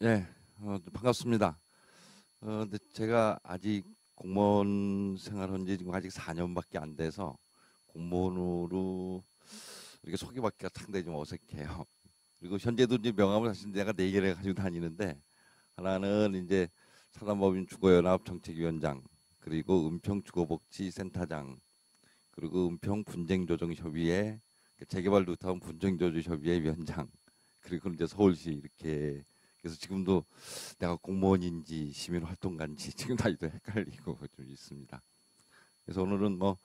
예, 반갑습니다. 근데 제가 아직 공무원 생활한 지 지금 아직 4년밖에 안 돼서 공무원으로 이렇게 소개받기가 상당히 좀 어색해요. 그리고 현재도 이제 명함을 사실 내가 4개를 가지고 다니는데 하나는 이제 사단법인 주거연합 정책위원장, 그리고 은평주거복지센터장, 그리고 은평분쟁조정협의회 재개발 루트하운 분쟁조정협의회 위원장, 그리고 이제 서울시 이렇게. 그래서 지금도 내가 공무원인지 시민활동가인지 지금 다이도 헷갈리고 좀 있습니다. 그래서 오늘은 뭐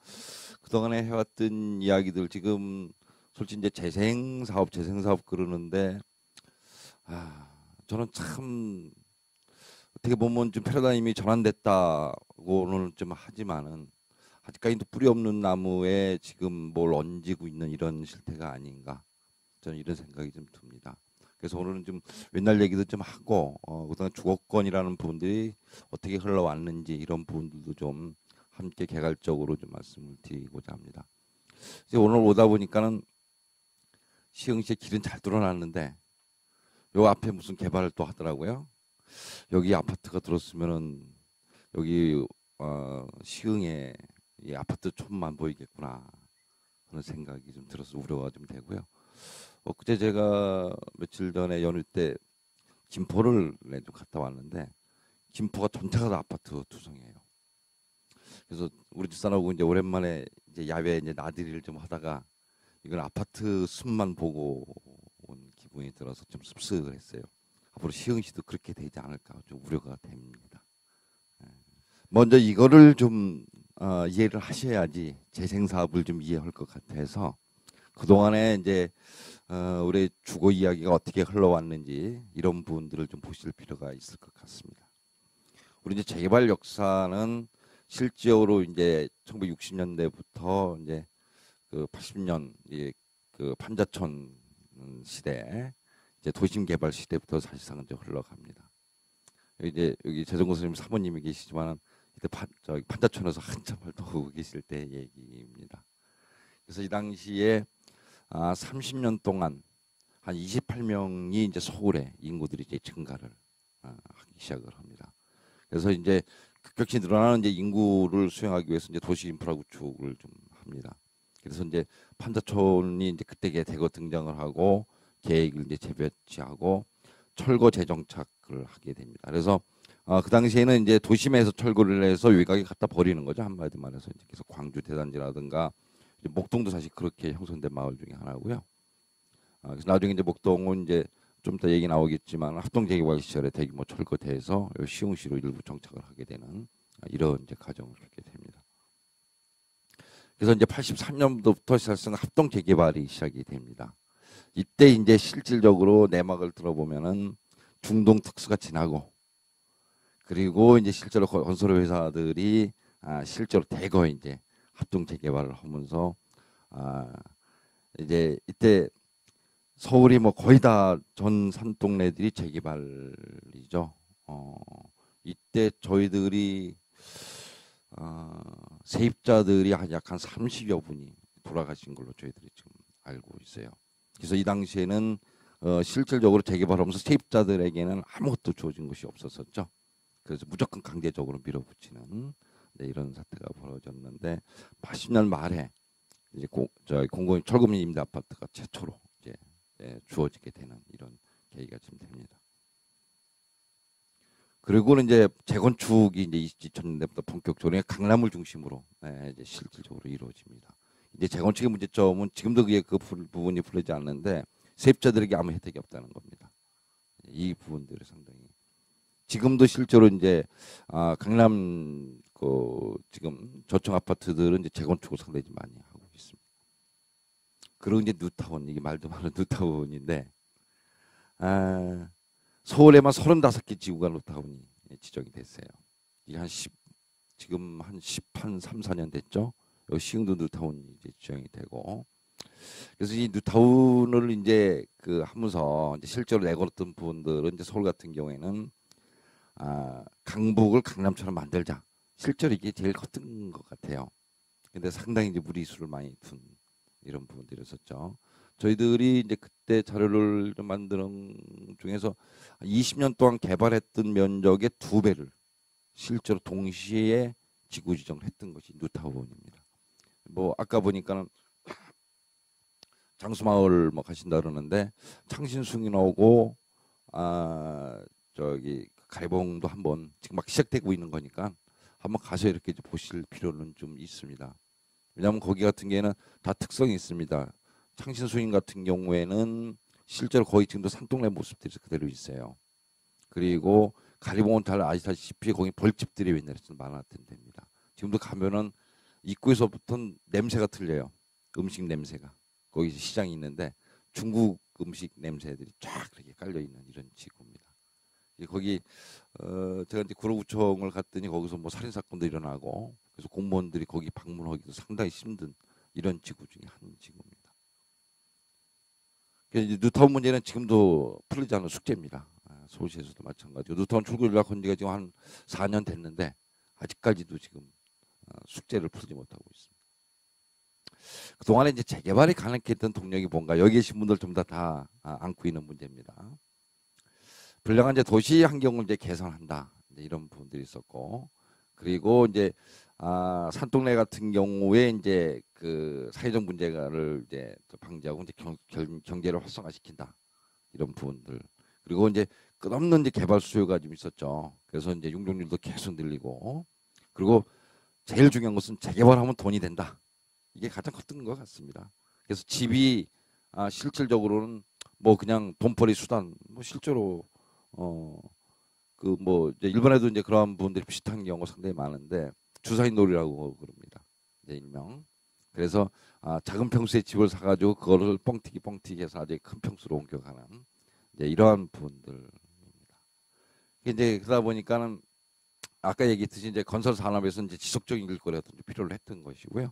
그동안에 해왔던 이야기들, 지금 솔직히 이제 재생사업 그러는데, 저는 참 어떻게 보면 좀 패러다임이 전환됐다고는 좀 하지만은 아직까지도 뿌리 없는 나무에 지금 뭘 얹고 있는 이런 실태가 아닌가, 저는 이런 생각이 좀 듭니다. 그래서 오늘은 좀 옛날 얘기도 좀 하고, 그다음 주거권이라는 부분들이 어떻게 흘러왔는지 이런 부분들도 좀 함께 개괄적으로 좀 말씀을 드리고자 합니다. 이제 오늘 오다 보니까는 시흥시에 길은 잘 뚫어놨는데 요 앞에 무슨 개발을 또 하더라고요. 여기 아파트가 들었으면은 여기 시흥에 이 아파트 촌만 보이겠구나 하는 생각이 좀 들어서 우려가 좀 되고요. 그제 제가 며칠 전에 연휴 때 김포를 좀 갔다 왔는데 김포가 전체가 다 아파트 투성이에요. 그래서 우리 집사람하고 이제 오랜만에 이제 야외 이제 나들이를 좀 하다가 이건 아파트 숲만 보고 온 기분이 들어서 좀 씁쓸했어요. 앞으로 시흥시도 그렇게 되지 않을까 좀 우려가 됩니다. 먼저 이거를 좀 이해를 하셔야지 재생 사업을 좀 이해할 것 같아서 그동안에 이제 우리 주거 이야기가 어떻게 흘러왔는지 이런 부분들을 좀 보실 필요가 있을 것 같습니다. 우리 이제 재개발 역사는 실제로 이제 1960년대부터 이제 그 80년 그 판자촌 시대, 이제 도심 개발 시대부터 사실상은 이제 흘러갑니다. 이제 여기 재정고 선생님 사모님이 계시지만 이때 저기 판자촌에서 한참 활동하고 계실 때 얘기입니다. 그래서 이 당시에 30년 동안 한 28명이 이제 서울에 인구들이 이제 증가를 하기 시작을 합니다. 그래서 이제 급격히 늘어나는 이제 인구를 수용하기 위해서 이제 도시 인프라 구축을 좀 합니다. 그래서 이제 판자촌이 이제 그때 대거 등장을 하고 계획을 이제 재배치하고 철거 재정착을 하게 됩니다. 그래서 그 당시에는 이제 도심에서 철거를 해서 외곽에 갖다 버리는 거죠. 한마디 말해서 이제 그래서 광주 대단지라든가 목동도 사실 그렇게 형성된 마을 중에 하나고요. 그래서 나중에 이제 목동은 이제 좀 더 얘기 나오겠지만 합동재개발 시절에 대규모 철거돼서 시흥시로 일부 정착을 하게 되는 이런 이제 과정을 겪게 됩니다. 그래서 이제 83년부터 사실상 합동재개발이 시작이 됩니다. 이때 이제 실질적으로 내막을 들어보면은 중동 특수가 지나고, 그리고 이제 실제로 건설 회사들이 실제로 대거 이제 합동 재개발을 하면서 이제 이때 서울이 뭐 거의 다 전 산동네들이 재개발이죠. 이때 저희들이 세입자들이 약 한 30여 분이 돌아가신 걸로 저희들이 지금 알고 있어요. 그래서 이 당시에는 실질적으로 재개발하면서 세입자들에게는 아무것도 주어진 것이 없었었죠. 그래서 무조건 강제적으로 밀어붙이는 이런 사태가 벌어졌는데 80년 말에 이제 공공 철거민 임대 아파트가 최초로 이제 주어지게 되는 이런 계기가 좀 됩니다. 그리고는 이제 재건축이 이제 2000년대부터 본격적으로 강남을 중심으로 이제 실질적으로 이루어집니다. 이제 재건축의 문제점은 지금도 그 부분이 풀리지 않는데 세입자들에게 아무 혜택이 없다는 겁니다. 이 부분들이 상당히 지금도 실제로 이제 강남 그 지금 저층 아파트들은 이제 재건축을 상당히 많이 하고 있습니다. 그리고 이제 뉴타운, 이게 말도 많은 뉴타운인데 서울에만 35개 지구가 뉴타운이 지정이 됐어요. 이게 지금 한 3, 4년 됐죠. 여기 시흥도 뉴타운이 이제 지정이 되고, 그래서 이 뉴타운을 이제 그 하면서 이제 실제로 내걸었던 부분들은 이제 서울 같은 경우에는 강북을 강남처럼 만들자. 실제로 이게 제일 컸던 것 같아요. 근데 상당히 이제 무리수를 많이 둔 이런 부분들이 있었죠. 저희들이 이제 그때 자료를 좀 만드는 중에서 20년 동안 개발했던 면적의 2배를 실제로 동시에 지구 지정을 했던 것이 뉴타운입니다. 뭐 아까 보니까는 장수마을 뭐 가신다 그러는데 창신숭이 나오고 저기 가리봉도 한번 지금 막 시작되고 있는 거니까 한번 가서 이렇게 보실 필요는 좀 있습니다. 왜냐하면 거기 같은 경우에는 다 특성이 있습니다. 창신수인 같은 경우에는 실제로 거의 지금도 산동네 모습들이 그대로 있어요. 그리고 가리봉은 잘 아시다시피 거기 벌집들이 옛날에 좀 많았던 데입니다. 지금도 가면은 입구에서부터 냄새가 틀려요. 음식 냄새가. 거기 시장이 있는데 중국 음식 냄새들이 쫙 이렇게 깔려 있는 이런 지구입니다. 거기 제가 이제 구로구청을 갔더니 거기서 뭐 살인 사건도 일어나고 그래서 공무원들이 거기 방문하기도 상당히 힘든 이런 지구 중에 한 지구입니다. 이제 뉴타운 문제는 지금도 풀리지 않은 숙제입니다. 서울시에서도 마찬가지고 뉴타운 출구 연락한 지가 지금 한 4년 됐는데 아직까지도 지금 숙제를 풀지 못하고 있습니다. 그동안에 이제 재개발이 가능했던 동력이 뭔가 여기 계신 분들 좀 다 안고 있는 문제입니다. 불량한 이제 도시 환경을 이제 개선한다 이제 이런 부분들이 있었고 그리고 이제 산동네 같은 경우에 이제 그 사회적 문제를 이제 방지하고 이제 경제를 활성화시킨다 이런 부분들 그리고 이제 끝없는 이제 개발 수요가 좀 있었죠. 그래서 이제 용적률도 계속 늘리고 그리고 제일 중요한 것은 재개발하면 돈이 된다. 이게 가장 컸던 것 같습니다. 그래서 집이 실질적으로는 뭐 그냥 돈벌이 수단 뭐 실제로 그 뭐 이제 일본에도 이제 그런 부분들이 비슷한 경우가 상당히 많은데 주사위 놀이라고 그럽니다. 이제 일명. 그래서 작은 평수의 집을 사가지고 그거를 뻥튀기 해서 아주 큰 평수로 옮겨가는 이제 이러한 부분들입니다. 이제 그러다 보니까는 아까 얘기했듯이 이제 건설 산업에서 이제 지속적인 일거리가 필요를 했던 것이고요.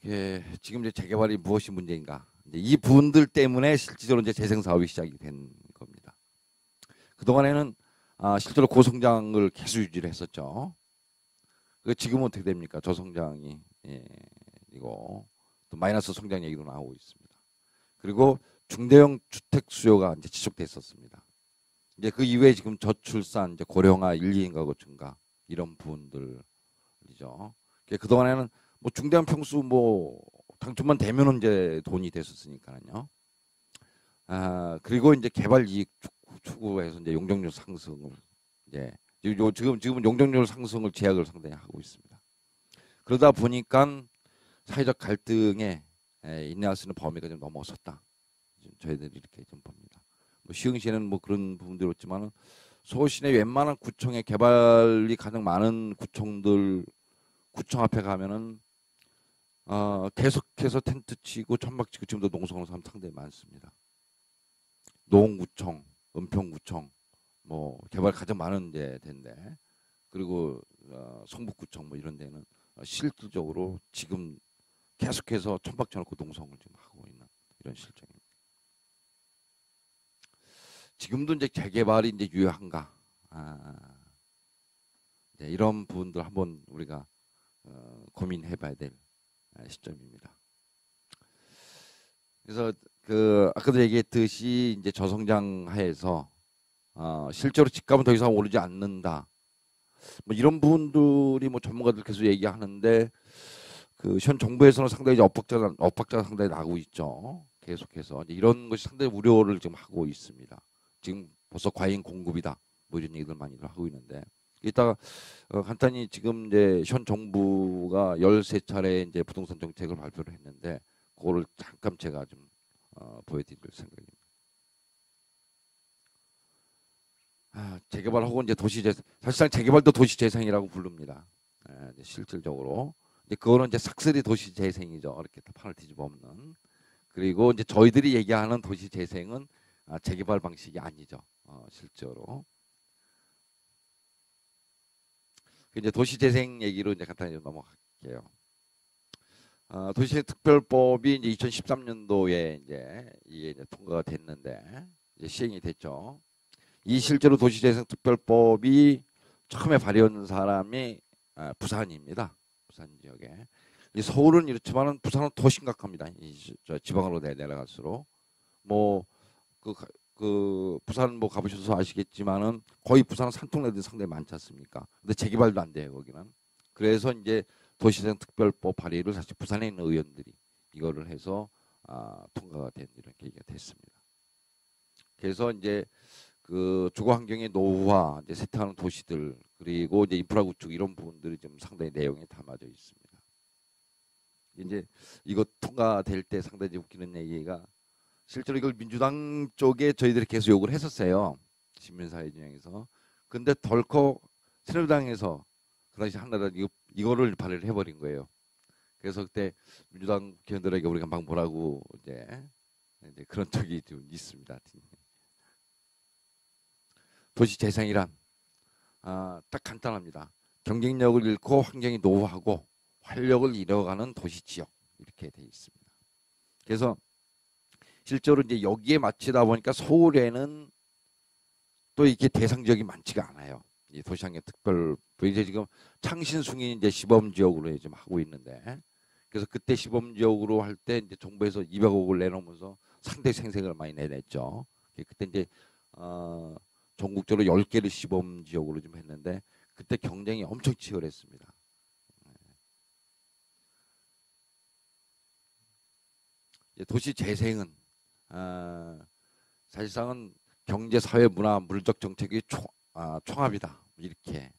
예, 지금 이제 재개발이 무엇이 문제인가? 이제 이 부분들 때문에 실질적으로 이제 재생 사업이 시작이 된 겁니다. 그 동안에는 실제로 고성장을 계속 유지를 했었죠. 그 지금은 어떻게 됩니까? 저성장이 이거 또 마이너스 성장 얘기도 나오고 있습니다. 그리고 중대형 주택 수요가 이제 지속됐었습니다. 이제 그 이후에 지금 저출산, 이제 고령화, 1, 2인 가구 증가 이런 부분들이죠. 그 동안에는 뭐 중대형 평수 뭐 당초만 되면은 이제 돈이 됐었으니까요. 그리고 이제 개발 이익 추구해서 이제 용적률 상승을 이제 지금 용적률 상승을 제약을 상당히 하고 있습니다. 그러다 보니까 사회적 갈등에 인내할 수 있는 범위가 좀 넘어섰다. 저희들이 이렇게 좀 봅니다. 뭐 시흥시에는 뭐 그런 부분들이 있지만은 서울 시내 웬만한 구청의 개발이 가장 많은 구청들 구청 앞에 가면은 계속해서 텐트 치고 천막 치고 지금도 농성하는 사람 상당히 많습니다. 노원구청, 은평구청, 뭐 개발 가장 많은 데인데 그리고 성북구청 뭐 이런 데는 실질적으로 지금 계속해서 천막 쳐놓고 농성을 좀 하고 있는 이런 실정입니다. 지금도 이제 재개발이 이제 유효한가? 네, 이런 부분들 한번 우리가 고민해봐야 될 시점입니다. 그래서 그 아까도 얘기했듯이 이제 저성장 하에서 실제로 집값은 더 이상 오르지 않는다. 뭐 이런 부분들이 뭐 전문가들 계속 얘기하는데 그 현 정부에서는 상당히 이제 엇박자가 상당히 나고 있죠. 계속해서 이런 것이 상당히 우려를 지금 하고 있습니다. 지금 벌써 과잉 공급이다. 뭐 이런 얘기들 많이 하고 있는데 이따가 간단히 지금 이제 현 정부가 13차례 이제 부동산 정책을 발표를 했는데 그거를 잠깐 제가 좀 보여드릴 생각입니다. 재개발하고 이제 도시재생 사실상 재개발도 도시재생이라고 부릅니다. 실질적으로 이제 그거는 이제 싹쓸이 도시재생이죠. 이렇게 판을 뒤집어 엎는. 그리고 이제 저희들이 얘기하는 도시재생은 재개발 방식이 아니죠. 실제로. 이제 도시재생 얘기로 이제 간단히 좀 넘어갈게요. 도시재생특별법이 이제 2013년도에 이게 이제 통과가 됐는데 이제 시행이 됐죠. 이 실제로 도시재생특별법이 처음에 발의한 사람이 부산입니다. 부산 지역에. 이 서울은 이렇지만은 부산은 더 심각합니다. 저 지방으로 내려갈수록 뭐 그 부산 뭐 가보셔서 아시겠지만은 거의 부산은 산통로들이 상당히 많지 않습니까? 근데 재개발도 안 돼요 거기는. 그래서 이제 도시재생 특별법 발의를 사실 부산에 있는 의원들이 이거를 해서 통과가 된 이런 계기가 됐습니다. 그래서 이제 그 주거 환경의 노후화, 이제 쇠퇴하는 도시들 그리고 이제 인프라 구축 이런 부분들이 좀 상당히 내용에 담아져 있습니다. 이제 이거 통과될 때 상당히 웃기는 얘기가 실제로 이걸 민주당 쪽에 저희들이 계속 요구를 했었어요. 시민사회 진영에서. 근데 덜컥 새누리당에서 그 당시 한나라 이거를 발의를 해버린 거예요. 그래서 그때 민주당 국회의원들에게 우리가 막 뭐라고 이제 그런 적이 좀 있습니다. 도시 재생이란 딱 간단합니다. 경쟁력을 잃고 환경이 노후하고 활력을 잃어가는 도시 지역 이렇게 돼 있습니다. 그래서 실제로 이제 여기에 맞추다 보니까 서울에는 또 이렇게 대상지역이 많지가 않아요. 이 도시환경 특별 이제 지금 창신숭이 이제 시범 지역으로 지금 하고 있는데 그래서 그때 시범 지역으로 할 때 이제 정부에서 200억을 내놓으면서 상당히 생색을 많이 내냈죠. 그때 이제 전국적으로 10개를 시범 지역으로 좀 했는데 그때 경쟁이 엄청 치열했습니다. 도시 재생은 사실상은 경제, 사회, 문화, 물적 정책의 총합이다 이렇게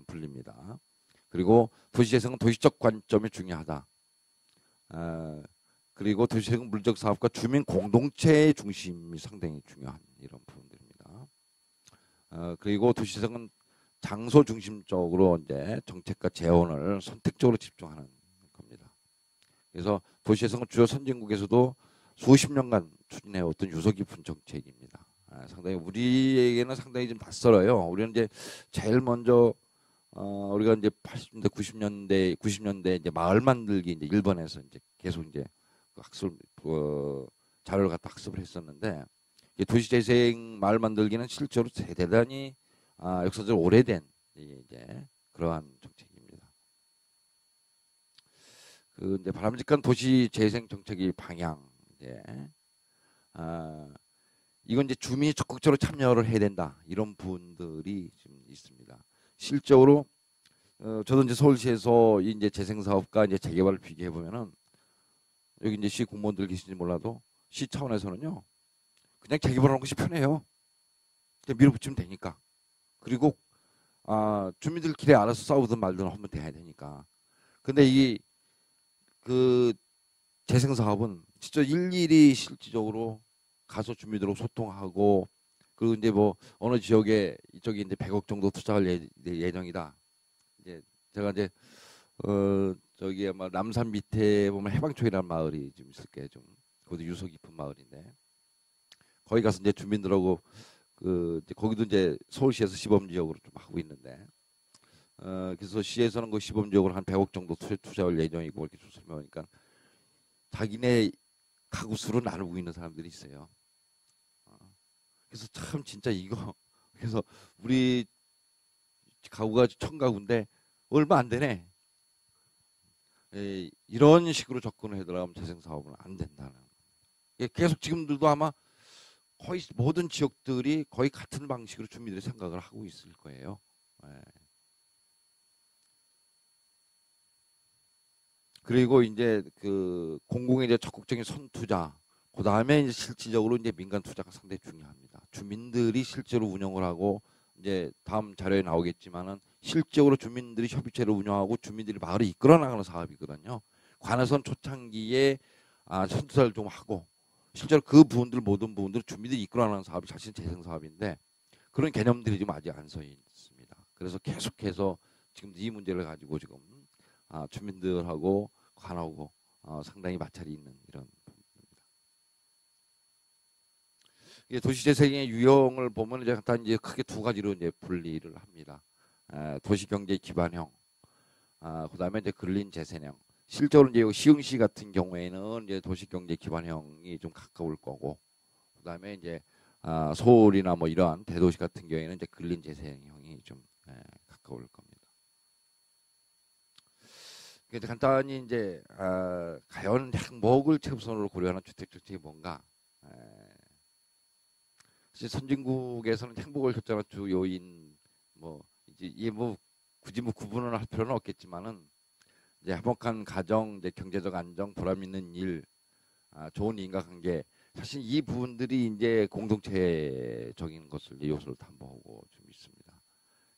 불립니다. 그리고 도시재생은 도시적 관점이 중요하다. 그리고 도시재생 물적 사업과 주민 공동체의 중심이 상당히 중요한 이런 부분들입니다. 그리고 도시재생은 장소 중심적으로 이제 정책과 재원을 선택적으로 집중하는 겁니다. 그래서 도시재생은 주요 선진국에서도 수십 년간 추진해왔던 유서 깊은 정책입니다. 상당히 우리에게는 상당히 좀 낯설어요. 우리는 이제 제일 먼저 우리가 이제 80년대, 90년대 이제 마을 만들기 이제 일본에서 이제 계속 이제 학습 자료를 갖다 학습을 했었는데 도시재생 마을 만들기는 실제로 대단히 역사적으로 오래된 이제 그러한 정책입니다. 그 이제 바람직한 도시재생 정책의 방향 이제 이건 이제 주민이 적극적으로 참여를 해야 된다 이런 부분들이 좀 있습니다. 실적으로 저도 이제 서울시에서 이제 재생 사업과 이제 재개발을 비교해 보면은 여기 이제 시 공무원들 계신지 몰라도 시 차원에서는요 그냥 재개발하는 것이 편해요. 그냥 밀어붙이면 되니까. 그리고 주민들끼리 알아서 싸우든 말든 하면 돼야 되니까. 근데 이 그 재생 사업은 진짜 일일이 실질적으로 가서 주민들하고 소통하고 그리고 이제 뭐 어느 지역에 이쪽에 이제 100억 정도 투자할 예정이다. 이제 제가 이제 저기 아마 남산 밑에 보면 해방촌이라는 마을이 좀 있을 거예요. 좀 거기도 유서 깊은 마을인데 거기 가서 이제 주민들하고 이제 거기도 이제 서울시에서 시범 지역으로 좀 하고 있는데 그래서 시에서는 그 시범 지역으로 한 100억 정도 투자할 예정이고 이렇게 설명하니까 자기네 가구 수로 나누고 있는 사람들이 있어요. 그래서 참 진짜 이거 그래서 우리 가구가 1000가구인데 얼마 안 되네. 이런 식으로 접근을 해더라면 재생 사업은 안 된다는. 계속 지금들도 아마 거의 모든 지역들이 거의 같은 방식으로 주민들이 생각을 하고 있을 거예요. 그리고 이제 그 공공의 이제 적극적인 선투자, 그 다음에 이제 실질적으로 이제 민간 투자가 상당히 중요합니다. 주민들이 실제로 운영을 하고 이제 다음 자료에 나오겠지만은 실적으로 주민들이 협의체를 운영하고 주민들이 마을을 이끌어 나가는 사업이거든요. 관할선 초창기에 선투자를 좀 하고 실제로 그 부분들 모든 부분들을 주민들이 이끌어 나가는 사업이 자신 재생 사업인데 그런 개념들이 지금 아직 안 서 있습니다. 그래서 계속해서 지금 이 문제를 가지고 지금 주민들하고 관하고 상당히 마찰이 있는 이런 부분입니다. 도시재생의 유형을 보면 이제 간단 이제 크게 두 가지로 이제 분리를 합니다. 도시경제 기반형, 그다음에 이제 근린 재생형. 실제로 이제 시흥시 같은 경우에는 이제 도시경제 기반형이 좀 가까울 거고, 그다음에 이제 서울이나 뭐 이러한 대도시 같은 경우에는 이제 근린 재생형이 좀 가까울 겁니다. 그래서 간단히 이제 과연 행복을 최우선으로 고려하는 주택 정책이 뭔가? 에, 사실 선진국에서는 행복을 결정하는 주 요인 뭐 이제 이게 뭐 굳이 뭐 구분을 할 필요는 없겠지만은 이제 행복한 가정, 이제 경제적 안정, 보람 있는 일, 좋은 인간관계. 사실 이 부분들이 이제 공동체적인 것을 이제 요소를 담보하고 좀 있습니다.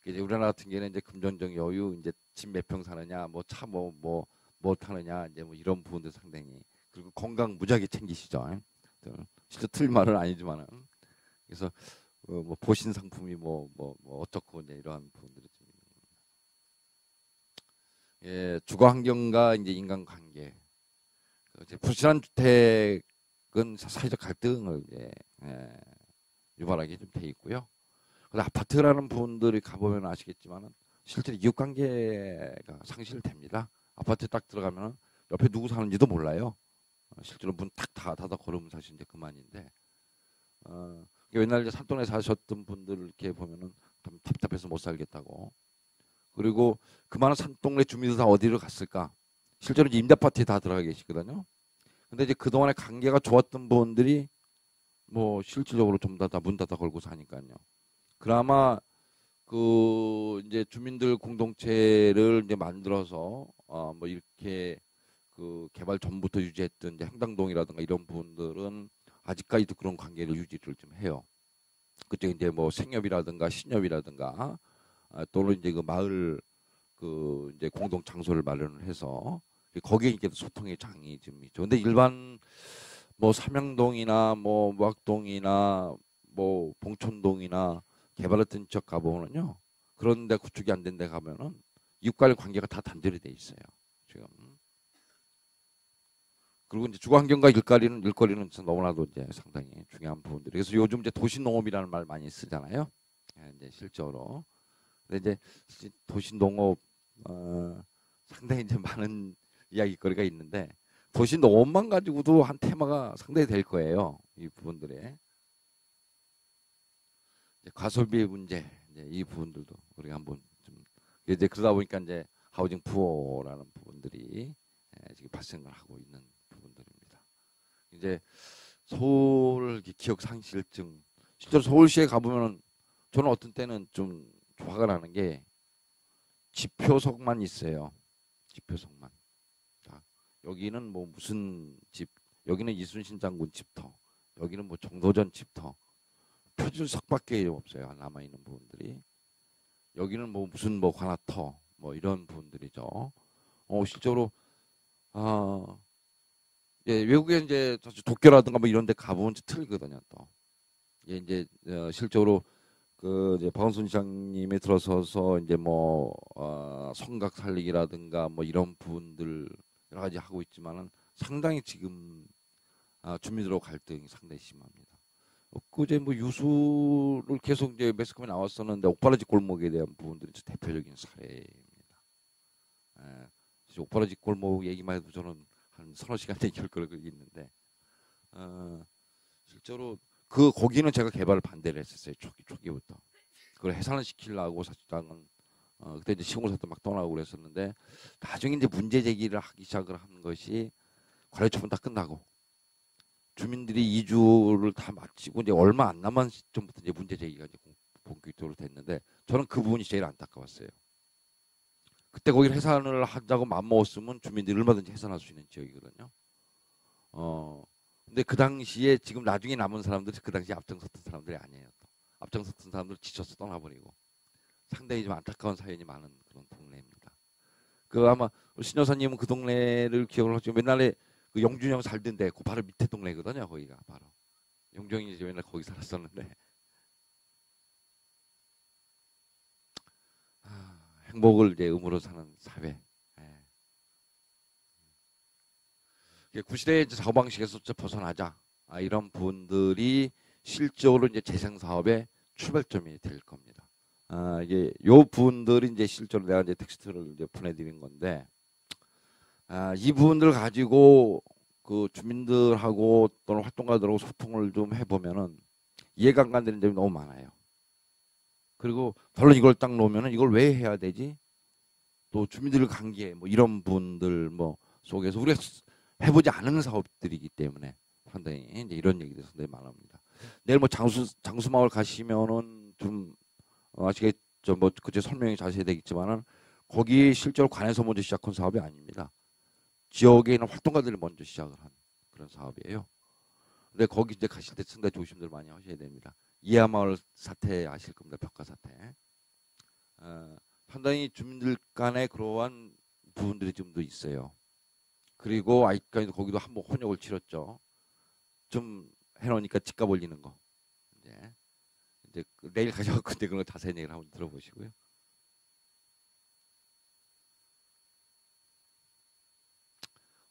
이제 우리나라 같은 경우에는 이제 금전적 여유, 이제 집 몇 평 사느냐, 뭐 차 뭐 타느냐, 이제 뭐 이런 부분들 상당히, 그리고 건강 무지하게 챙기시죠. 진짜 틀린 말은 아니지만은. 그래서 뭐 보신 상품이 뭐 어떻고 이제 이러한 부분들이 좀 있는 겁니다. 예, 주거 환경과 이제 인간관계. 이제 불신한 주택은 사회적 갈등을 이제 유발하게 좀 돼 있고요. 그래서 아파트라는 분들이 가보면 아시겠지만은 실제로 이웃관계가 상실됩니다. 아파트 딱 들어가면 옆에 누구 사는지도 몰라요. 실제로 문 탁 닫아 걸으면 사실 이제 그만인데. 옛날 이제 산동네 사셨던 분들 이렇게 보면은 참 답답해서 못 살겠다고. 그리고 그 많은 산동네 주민들 다 어디로 갔을까? 실제로 이제 임대아파트에 다 들어가 계시거든요. 근데 이제 그동안에 관계가 좋았던 분들이 뭐 실질적으로 좀 다 문 닫아 걸고 사니까요. 그나마 그 이제 주민들 공동체를 이제 만들어서 뭐 이렇게 그 개발 전부터 유지했던 이제 행당동이라든가 이런 부분들은 아직까지도 그런 관계를 유지를 좀 해요. 그때 이제 뭐 생협이라든가 신협이라든가 또는 이제 그 마을 그 이제 공동 장소를 마련을 해서 거기에 이제 소통의 장이 좀 있죠. 근데 일반 뭐 삼양동이나 뭐 무학동이나 뭐 봉천동이나 개발했던 지역 가보면요. 그런데 구축이 안 된 데 가면은 이웃과의 관계가 다 단절이 돼 있어요. 지금. 그리고 이제 주거환경과 일거리는 너무나도 이제 상당히 중요한 부분들이. 그래서 요즘 이제 도시농업이라는 말 많이 쓰잖아요. 이제 실제로. 근데 이제 도시농업 상당히 이제 많은 이야기거리가 있는데 도시농업만 가지고도 한 테마가 상당히 될 거예요. 이 부분들에 과소비 문제, 이제 이 부분들도 우리가 한번 좀 이제 그러다 보니까 이제 하우징 푸어라는 부분들이 지금 발생을 하고 있는 부분들입니다. 이제 서울 기억 상실증, 실제로 서울시에 가보면 저는 어떤 때는 좀 화가 나는 게 지표석만 있어요. 지표석만. 자, 여기는 뭐 무슨 집, 여기는 이순신 장군 집터, 여기는 뭐 정도전 집터, 표준석밖에 없어요. 남아 있는 부분들이. 여기는 뭐 무슨 뭐 관아터, 뭐 이런 부분들이죠. 실제로 외국에 이제 도쿄라든가 뭐 이런 데 가보면 틀리거든요. 또 이제 실제로 그 이제 박원순 시장님이 들어서서 이제 뭐 성곽 살리기라든가 뭐 이런 부분들 여러 가지 하고 있지만은 상당히 지금 주민들하고 갈등이 상당히 심합니다. 그제 뭐 유수를 계속 이제 매스컴에 나왔었는데 옥바라지 골목에 대한 부분들이 대표적인 사례입니다. 옥바라지 골목 얘기만 해도 저는 한 서너 시간 얘기할 거라고 있는데 실제로 그 거기는 제가 개발을 반대를 했었어요. 초기부터. 그걸 해산을 시키려고 사실상은 그때 이제 시공사도 막 떠나고 그랬었는데 나중에 이제 문제 제기를 하기 시작을 한 것이 관리 처분 다 끝나고 주민들이 이주를 다 마치고 이제 얼마 안 남은 시점부터 이제 문제 제기가 이제 본격적으로 됐는데 저는 그 부분이 제일 안타까웠어요. 그때 거기를 해산을 하자고 마음먹었으면 주민들이 얼마든지 해산할 수 있는 지역이거든요. 근데 그 당시에 지금 나중에 남은 사람들이 그 당시에 앞장섰던 사람들이 아니에요. 또. 앞장섰던 사람들 지쳐서 떠나버리고 상당히 좀 안타까운 사연이 많은 그런 동네입니다. 그 아마 신 여사님은 그 동네를 기억을 하시고 옛날에 그 영준형 살던데 그 바로 밑에 동네거든요. 거기가 바로 영준형이 옛날 거기 살았었는데 행복을 이제 의무로 사는 사회. 구시대의 사고방식에서 벗어나자 이런 부분들이 실적으로 이제 재생 사업의 출발점이 될 겁니다. 이게 요 부분들이 이제 실제로 내가 이제 텍스트를 이제 보내드린 건데 이 부분들 가지고 그 주민들하고 또는 활동가들하고 소통을 좀 해보면은 이해가 안 가는 점이 너무 많아요. 그리고 별로 이걸 딱 놓으면은 이걸 왜 해야 되지? 또 주민들 관계 뭐 이런 분들 뭐 속에서 우리가 해보지 않은 사업들이기 때문에 상당히 이제 이런 얘기들 상당히 많습니다. 내일 뭐 장수마을 가시면은 좀 아시겠죠? 뭐 그때 설명이 자세히 되겠지만은 거기 실제로 관에서 먼저 시작한 사업이 아닙니다. 지역에 있는 활동가들이 먼저 시작을 한 그런 사업이에요. 근데 거기 이제 가실 때 상당히 조심들 많이 하셔야 됩니다. 이하마을 사태 아실 겁니다. 벽화 사태. 상당히 주민들 간에 그러한 부분들이 좀 더 있어요. 그리고 아직까지도 거기도 한번 혼역을 치렀죠. 좀 해놓으니까 집값 올리는 거. 이제 내일 가셔서 그때 그런 거 자세히 얘기를 한번 들어보시고요.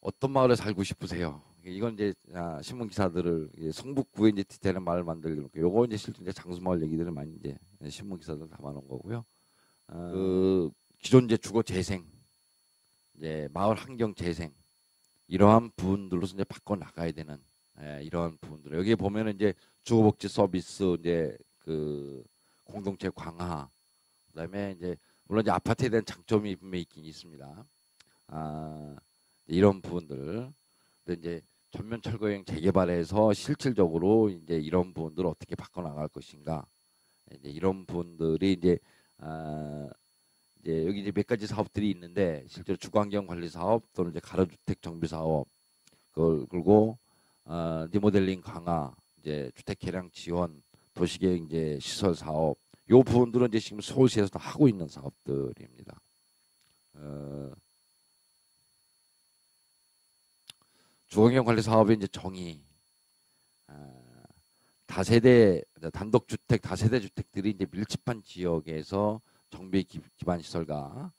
어떤 마을에 살고 싶으세요? 이건 이제 신문 기사들을 성북구에 이제 디테일한 마을 만들고 요거 이제 실제 이제 장수마을 얘기들을 많이 이제 신문 기사들 담아놓은 거고요. 그 기존 이제 주거 재생, 이제 마을 환경 재생 이러한 부분들로서 이제 바꿔 나가야 되는 이러한 부분들. 여기 보면은 이제 주거복지 서비스 이제 그 공동체 강화, 그다음에 이제 물론 이제 아파트에 대한 장점이 분명히 있긴 있습니다. 이런 부분들. 근데 이제 전면 철거형 재개발에서 실질적으로 이제 이런 부분들을 어떻게 바꿔 나갈 것인가. 이제 이런 부분들이 이제 여기 이제 몇 가지 사업들이 있는데 실제로 주거환경 관리 사업 또는 이제 가로주택 정비 사업 그리고 리모델링 강화, 이제 주택 개량 지원, 도시계획 이제 시설 사업 요 부분들은 이제 지금 서울시에서 하고 있는 사업들입니다. 주거환경 관리 사업의 이제 정의, 다세대 단독주택, 다세대 주택들이 이제 밀집한 지역에서 정비 기반 시설과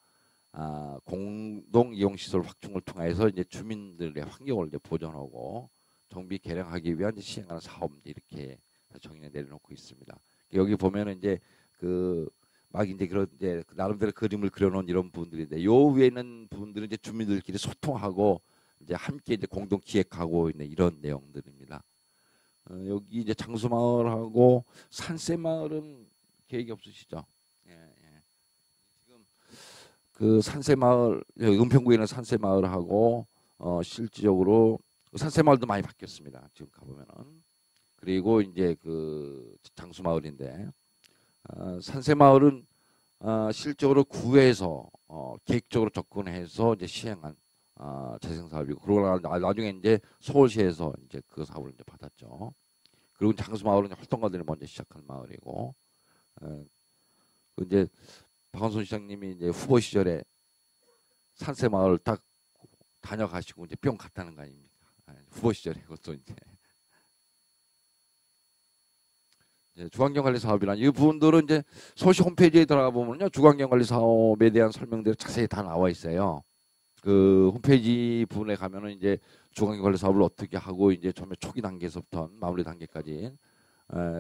공동 이용 시설 확충을 통해서 이제 주민들의 환경을 이제 보존하고 정비 개량하기 위한 이제 시행하는 사업 이렇게 정의를 내려놓고 있습니다. 여기 보면은 이제 그 막 이제 그런 이제 나름대로 그림을 그려놓은 이런 부분들인데 요 위에 있는 부분들은 이제 주민들끼리 소통하고 이제 함께 이제 공동 기획하고 있는 이런 내용들입니다. 여기 이제 장수마을하고 산세마을은 계획이 없으시죠? 예, 예. 지금 그 산세마을 은평구에 있는 산세마을하고 실질적으로 산세마을도 많이 바뀌었습니다. 지금 가보면은 그리고 이제 그 장수마을인데 산세마을은 실적으로 구에서 계획적으로 접근해서 이제 시행한 재생 사업이고 그러고 나중에 이제 서울시에서 이제 그 사업을 이제 받았죠. 그리고 장수마을은 활동가들이 먼저 시작한 마을이고 그 이제 박원순 시장님이 이제 후보 시절에 산세마을 딱 다녀가시고 이제 뿅 갔다는 거 아닙니까? 후보 시절에 그것도 이제 주거환경관리 사업이란 이 부분들은 이제 서울시 홈페이지에 들어가 보면요 주거환경관리 사업에 대한 설명들이 자세히 다 나와 있어요. 그 홈페이지 부분에 가면은 이제 주거환경관리 사업을 어떻게 하고 이제 처음에 초기 단계에서부터 마무리 단계까지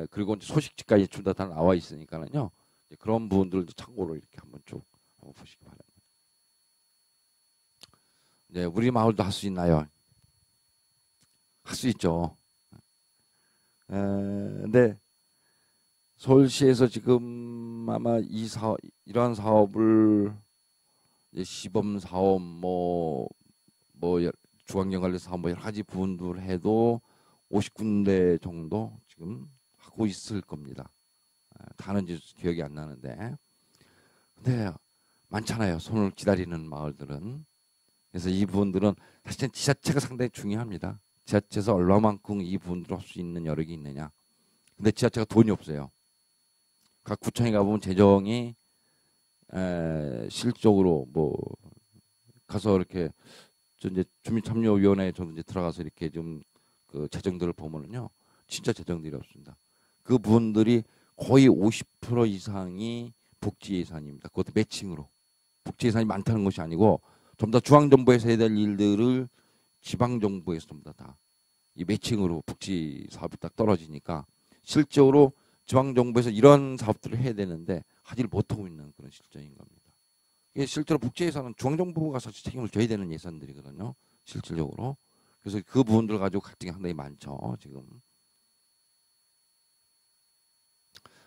그리고 이제 소식지까지 준다 다 나와 있으니까는요 그런 부분들도 참고로 이렇게 한번 쭉 한번 보시기 바랍니다. 네, 우리 마을도 할 수 있나요? 할 수 있죠. 근데 서울시에서 지금 아마 이러한 사업을 이제 시범 사업 뭐 주거환경관리 사업 뭐 여러 가지 부분들 해도 50군데 정도 지금 하고 있을 겁니다. 다는지 기억이 안 나는데 근데 많잖아요. 손을 기다리는 마을들은. 그래서 이 부분들은 사실은 지자체가 상당히 중요합니다. 지자체에서 얼마만큼 이 부분들을 할 수 있는 여력이 있느냐. 근데 지자체가 돈이 없어요. 각 구청에 가보면 재정이 실질적으로 뭐 가서 이렇게 저 이제 주민참여위원회에 저도 이제 들어가서 이렇게 좀 그 재정들을 보면은요 진짜 재정들이 없습니다. 그 부분들이 거의 50% 이상이 복지 예산입니다. 그것도 매칭으로 복지 예산이 많다는 것이 아니고 좀 더 중앙정부에서 해야 될 일들을 지방정부에서 좀 더 다 이 매칭으로 복지 사업이 딱 떨어지니까 실적으로 지방정부에서 이런 사업들을 해야 되는데 하지를 못하고 있는 그런 실정인 겁니다. 이게 실제로 복지 예산은 중앙정부가 사실 책임을 져야 되는 예산들이거든요. 실질적으로. 그래서 그 부분들 가지고 갈등이 상당히 많죠. 지금.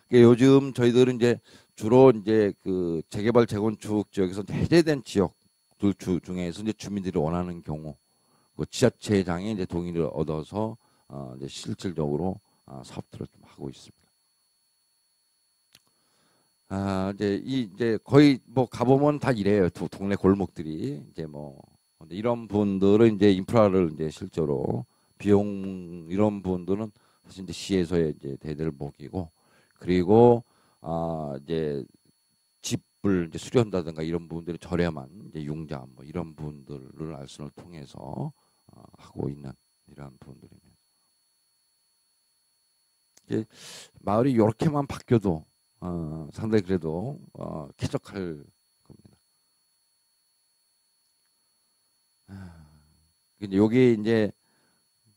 그러니까 요즘 저희들은 이제 주로 이제 그 재개발 재건축 지역에서 해제된 지역들 중에서 이제 주민들이 원하는 경우 그 지자체장이 이제 동의를 얻어서 이제 실질적으로 사업들을 좀 하고 있습니다. 이제 거의 뭐 가보면 다 이래요. 동네 골목들이 이제 뭐 근데 이런 분들은 이제 인프라를 이제 실제로 비용 이런 분들은 사실 이제 시에서의 이제 대대를 먹이고 그리고 이제 집을 이제 수리한다든가 이런 부분들이 저렴한 이제 융자 뭐 이런 분들을 알선을 통해서 하고 있는 이런 분들입니다. 이제 마을이 이렇게만 바뀌어도 상당히 그래도 쾌적할 겁니다. 근데 요게 이제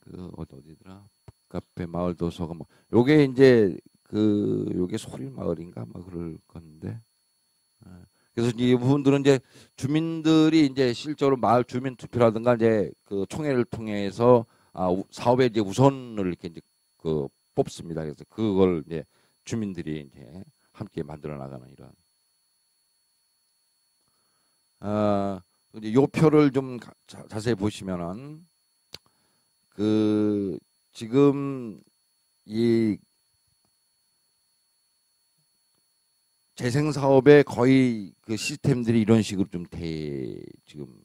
그 어디더라? 카페 마을 도서가 뭐 요게 이제 요게 소리 마을인가 막 그럴 건데. 그래서 이 부분들은 이제 주민들이 이제 실제로 마을 주민 투표라든가 이제 그 총회를 통해서 사업에 이제 우선을 이렇게 이제 그 뽑습니다. 그래서 그걸 이제 주민들이 이제 함께 만들어 나가는 이런. 이제 요 표를 좀 자세히 보시면은 그 지금 이 재생 사업에 거의 그 시스템들이 이런 식으로 좀 지금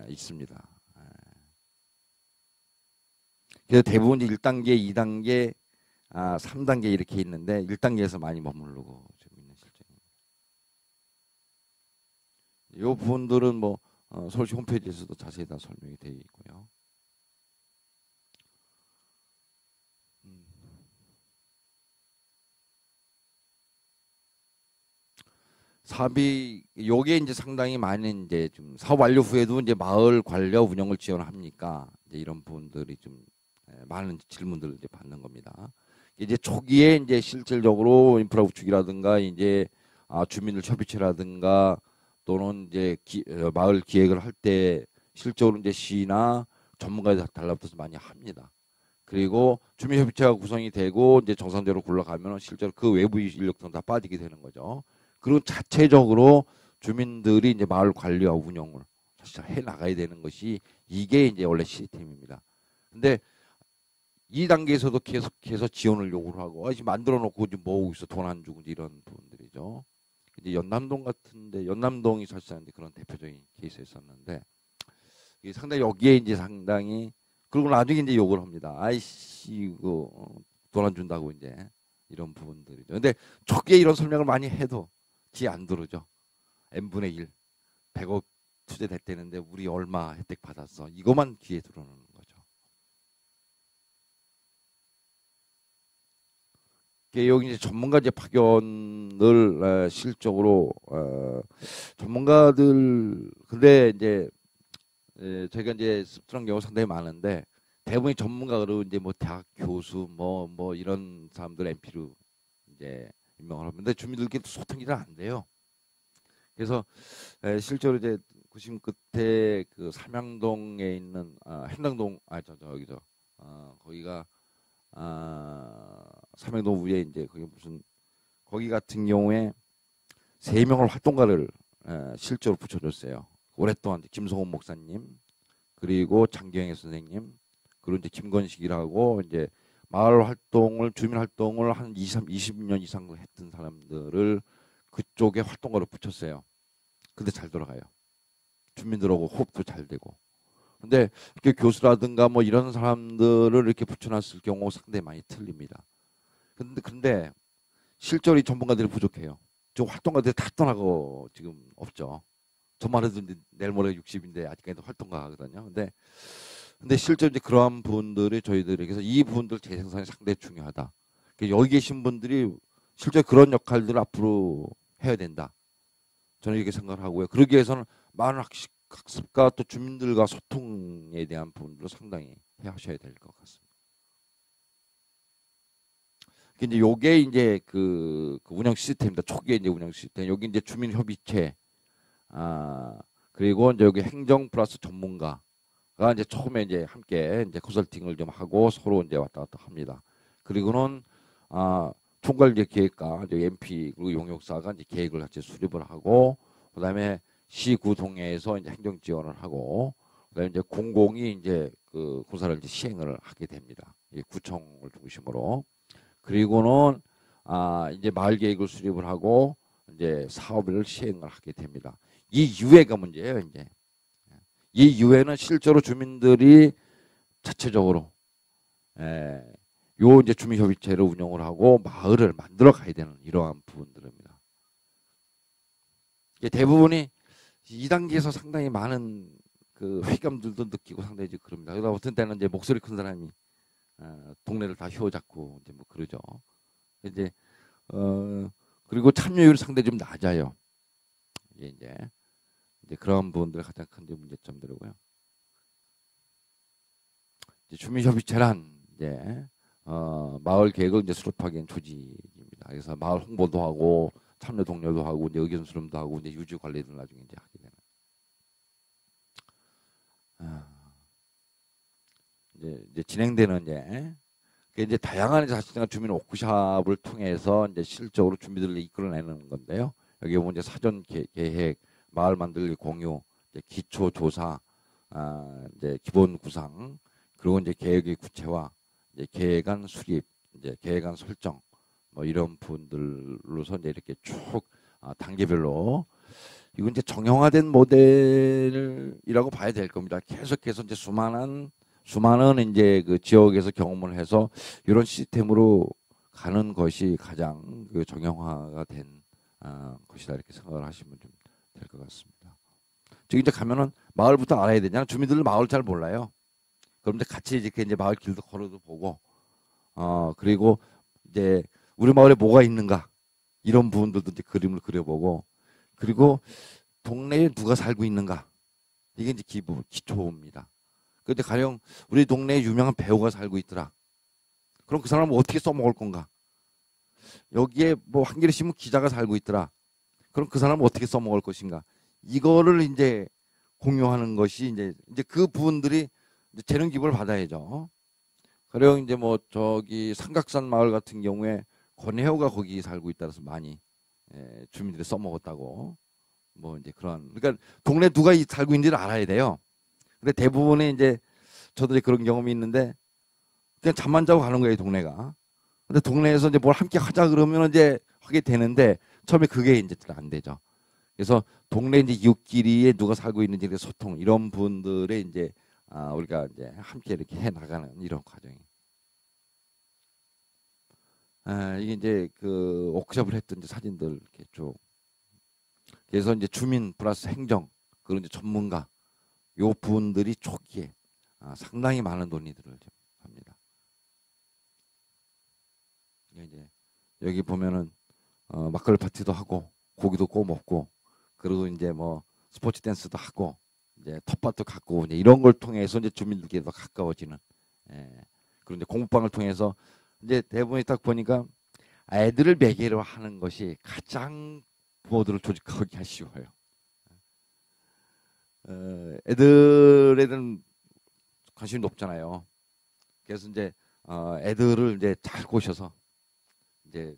있습니다. 그래서 대부분 1단계, 2단계, 3단계 이렇게 있는데 1단계에서 많이 머무르고 좀 있는 실정입니다. 이 부분들은 뭐 서울시 홈페이지에서도 자세히 다 설명이 되어 있고요. 사업이 요게 이제 상당히 많은 이제 좀 사업 완료 후에도 이제 마을 관리와 운영을 지원합니까? 이제 이런 부분들이 좀 많은 질문들을 이제 받는 겁니다. 이제 초기에 이제 실질적으로 인프라 구축이라든가 이제 주민들 협의체라든가 또는 이제 마을 기획을 할 때 실적으로 이제 시나 전문가들 달라붙어서 많이 합니다. 그리고 주민협의체가 구성이 되고 이제 정상적으로 굴러가면 실제로 그 외부 인력들은 다 빠지게 되는 거죠. 그리고 자체적으로 주민들이 이제 마을 관리와 운영을 사실 해 나가야 되는 것이 이게 이제 원래 시스템입니다. 근데 이 단계에서도 계속해서 지원을 요구를 하고 지금 만들어 놓고 지금 뭐하고 있어 돈 안 주고 이런 부분들이죠. 이제 연남동 같은데 연남동이 사실상 이제 그런 대표적인 케이스였었는데 이게 상당히 여기에 이제 상당히 그리고 나중에 이제 욕을 합니다. 아이씨 이거 돈 안 준다고 이제 이런 부분들이죠. 근데 초기에 이런 설명을 많이 해도 귀 안 들어오죠. n분의 1, 100억 투자됐다는데 우리 얼마 혜택 받았어. 이것만 귀에 들어오는 거죠. 여기 이제 전문가 이제 파견을 실적으로 전문가들 근데 이제 저희가 이제 습득한 경우 상당히 많은데 대부분이 전문가로 이제 뭐 대학 교수 뭐 이런 사람들 MP로 이제 임명을 하는데 주민들끼리 소통이 잘 안 돼요. 그래서 실제로 이제 구심 끝에 그 삼양동에 있는 행당동 저기죠. 거기가 삼양동 위에 이제 거기 무슨 거기 같은 경우에 3명을 활동가를 실제로 붙여줬어요. 오랫동안 김성훈 목사님 그리고 장경혜 선생님 그리고 이제 김건식이라고 이제 마을 활동을 주민 활동을 한 20년 이상 했던 사람들을 그쪽에 활동가로 붙였어요. 근데 잘 돌아가요. 주민들하고 호흡도 잘 되고. 근데 이렇게 교수라든가 뭐 이런 사람들을 이렇게 붙여놨을 경우 상당히 많이 틀립니다. 근데 실제로 이 전문가들이 부족해요. 저 활동가들이 다 떠나고 지금 없죠. 저만 해도 내일 모레 60인데 아직까지도 활동가 하거든요. 근데 실제로 이제 그러한 분들이 저희들에게서 이 부분들 재생산이 상당히 중요하다. 여기 계신 분들이 실제 그런 역할들을 앞으로 해야 된다. 저는 이렇게 생각을 하고요. 그러기 위해서는 많은 학습과 또 주민들과 소통에 대한 부분들을 상당히 해 하셔야 될 것 같습니다. 이제 요게 이제 그 운영 시스템입니다. 초기에 이제 운영 시스템. 여기 이제 주민 협의체, 그리고 이제 여기 행정 플러스 전문가가 이제 처음에 이제 함께 이제 컨설팅을 좀 하고 서로 이제 왔다 갔다 합니다. 그리고는 총괄 이제 기획과 이제 MP 그리고 용역사가 이제 계획을 같이 수립을 하고, 그다음에 시구 동해에서 이제 행정 지원을 하고, 그다음에 이제 공공이 이제 그 공사를 이제 시행을 하게 됩니다. 이 구청을 중심으로. 그리고는 이제 마을 계획을 수립을 하고 이제 사업을 시행을 하게 됩니다. 이 이후가 문제예요. 이제 이 이후에는 실제로 주민들이 자체적으로 요 이제 주민협의체를 운영을 하고 마을을 만들어 가야 되는 이러한 부분들입니다. 대부분이 2단계에서 상당히 많은 그 회감들도 느끼고 상당히 이제 그럽니다. 그러다 어떤 때는 이제 목소리 큰 사람이 동네를 다 휘어잡고 이제 뭐 그러죠. 이제 그리고 참여율이 상당히 좀 낮아요. 이제 그런 부분들 가장 큰 문제점들이고요. 이제 주민협의체란 이제 마을 계획을 이제 수립하기엔 조직입니다. 그래서 마을 홍보도 하고 참여 독려도 하고 이제 의견 수렴도 하고 이제 유지 관리를 나중에 이제 하게 되는. 이제 진행되는 이제 다양한 자신의 주민 워크숍을 통해서 이제 실적으로 주민들을 이끌어내는 건데요. 여기 보면 이제 사전 계획, 마을 만들기 공유, 이제 기초 조사, 이제 기본 구상, 그리고 이제 계획의 구체화, 이제 계획안 수립, 이제 계획안 설정, 뭐 이런 부분들로서 이제 이렇게 쭉 단계별로 이건 이제 정형화된 모델이라고 봐야 될 겁니다. 계속해서 이제 수많은 이제 그 지역에서 경험을 해서 이런 시스템으로 가는 것이 가장 그 정형화가 된 것이다 이렇게 생각을 하시면 좀 될 것 같습니다. 즉 이제 가면은 마을부터 알아야 되잖아요. 주민들은 마을 잘 몰라요. 그런데 같이 이제 마을 길도 걸어도 보고, 그리고 이제 우리 마을에 뭐가 있는가 이런 부분들도 이제 그림을 그려보고, 그리고 동네에 누가 살고 있는가 이게 이제 기초입니다. 그런데 가령 우리 동네에 유명한 배우가 살고 있더라. 그럼 그 사람은 어떻게 써먹을 건가? 여기에 뭐 한겨레 신문 기자가 살고 있더라. 그럼 그 사람은 어떻게 써먹을 것인가? 이거를 이제 공유하는 것이 이제 그 부분들이 이제 재능 기부를 받아야죠. 가령 이제 뭐 저기 삼각산 마을 같은 경우에 권혜호가 거기 살고 있다라서 많이 주민들이 써먹었다고. 뭐 이제 그런, 그러니까 동네 누가 살고 있는지를 알아야 돼요. 근데 대부분의 이제 저들이 그런 경험이 있는데 그냥 잠만 자고 가는 거예요, 동네가. 근데 동네에서 이제 뭘 함께 하자 그러면 이제 하게 되는데 처음에 그게 이제 안 되죠. 그래서 동네 이제 이웃끼리에 누가 살고 있는지 소통 이런 분들의 이제 우리가 이제 함께 이렇게 해 나가는 이런 과정이. 이게 이제 그 워크숍을 했던 이제 사진들 이렇게 쭉. 그래서 이제 주민 플러스 행정 그런 이제 전문가 요 분들이 초기에 상당히 많은 논의들을 합니다. 이제 여기 보면은 막걸리 파티도 하고 고기도 구워 먹고, 그리고 이제 뭐 스포츠 댄스도 하고 이제 텃밭도 갖고 이제 이런 걸 통해서 이제 주민들께 더 가까워지는. 그리고 이제 공부방을 통해서 이제 대부분이 딱 보니까 애들을 매개로 하는 것이 가장 부모들을 조직하기 쉬워요. 애들에는 관심이 높잖아요. 그래서 이제 애들을 이제 잘 꼬셔서 이제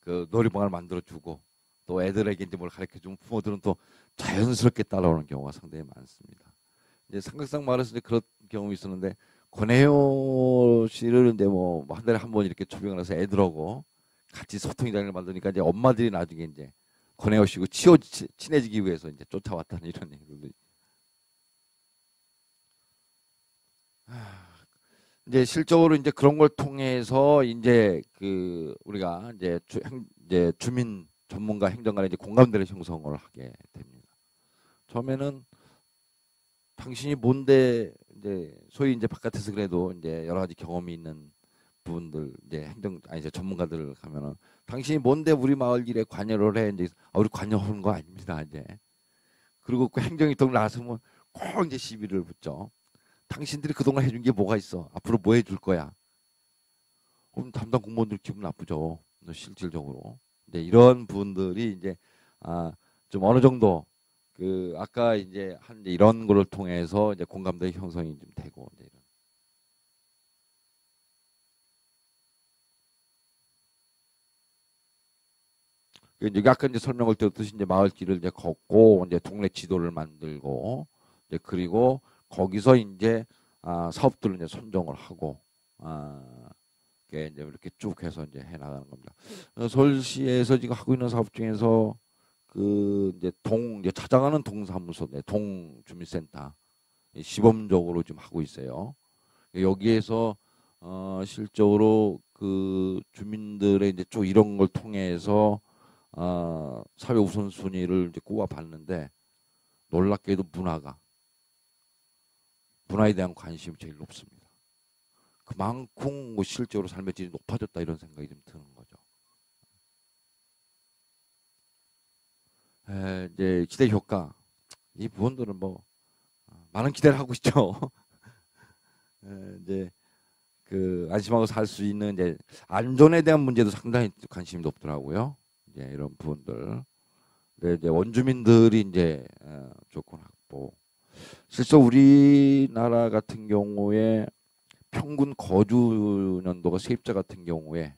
그 놀이방을 만들어 주고 또 애들에게 이제 뭘 가르쳐 주면 부모들은 또 자연스럽게 따라오는 경우가 상당히 많습니다. 이제 삼각산 마을에서 이제 그런 경험이 있었는데 권혜요 씨를 이제 뭐 한 달에 한 번 이렇게 초빙을 해서 애들하고 같이 소통이 되는 걸 만드니까 이제 엄마들이 나중에 이제 권혜요 씨고 친해지기 위해서 이제 쫓아왔다는 이런 얘기들도. 이제 실적으로 이제 그런 걸 통해서 이제 그 우리가 이제 이제 주민 전문가 행정관의 이제 공감대를 형성을 하게 됩니다. 처음에는 당신이 뭔데 이제 소위 이제 바깥에서 그래도 이제 여러 가지 경험이 있는 분들 이제 이제 전문가들 가면은 당신이 뭔데 우리 마을 일에 관여를 해 이제 우리 관여하는 거 아닙니다 이제. 그리고 그 행정이 또 나서면 꼭 이제 시비를 붙죠. 당신들이 그동안 해준 게 뭐가 있어? 앞으로 뭐 해줄 거야? 그럼 담당 공무원들 기분 나쁘죠. 실질적으로. 근데 이런 분들이 이제 좀 어느 정도 그 아까 이제 한 이런 거를 통해서 이제 공감대 형성이 좀 되고 이제 이런. 이제 아까 이제 설명을 드렸듯이 이제 마을길을 이제 걷고 이제 동네 지도를 만들고 이제 그리고 거기서 이제 사업들을 이제 선정을 하고 이게 이제 이렇게 쭉 해서 이제 해 나가는 겁니다. 서울시에서 지금 하고 있는 사업 중에서 그 이제 찾아가는 동사무소, 동주민센터 시범적으로 지금 하고 있어요. 여기에서 실적으로 그 주민들의 이제 쭉 이런 걸 통해서 사회 우선순위를 이제 꼽아봤는데 놀랍게도 문화에 대한 관심이 제일 높습니다. 그만큼 뭐 실제로 삶의 질이 높아졌다 이런 생각이 좀 드는 거죠. 이제 기대 효과 이 부분들은 뭐 많은 기대를 하고 있죠. 이제 그 안심하고 살 수 있는 이제 안전에 대한 문제도 상당히 관심이 높더라고요. 이제 이런 부분들. 근데 이제 원주민들이 이제 조건 확보. 실제 우리나라 같은 경우에 평균 거주 연도가 세입자 같은 경우에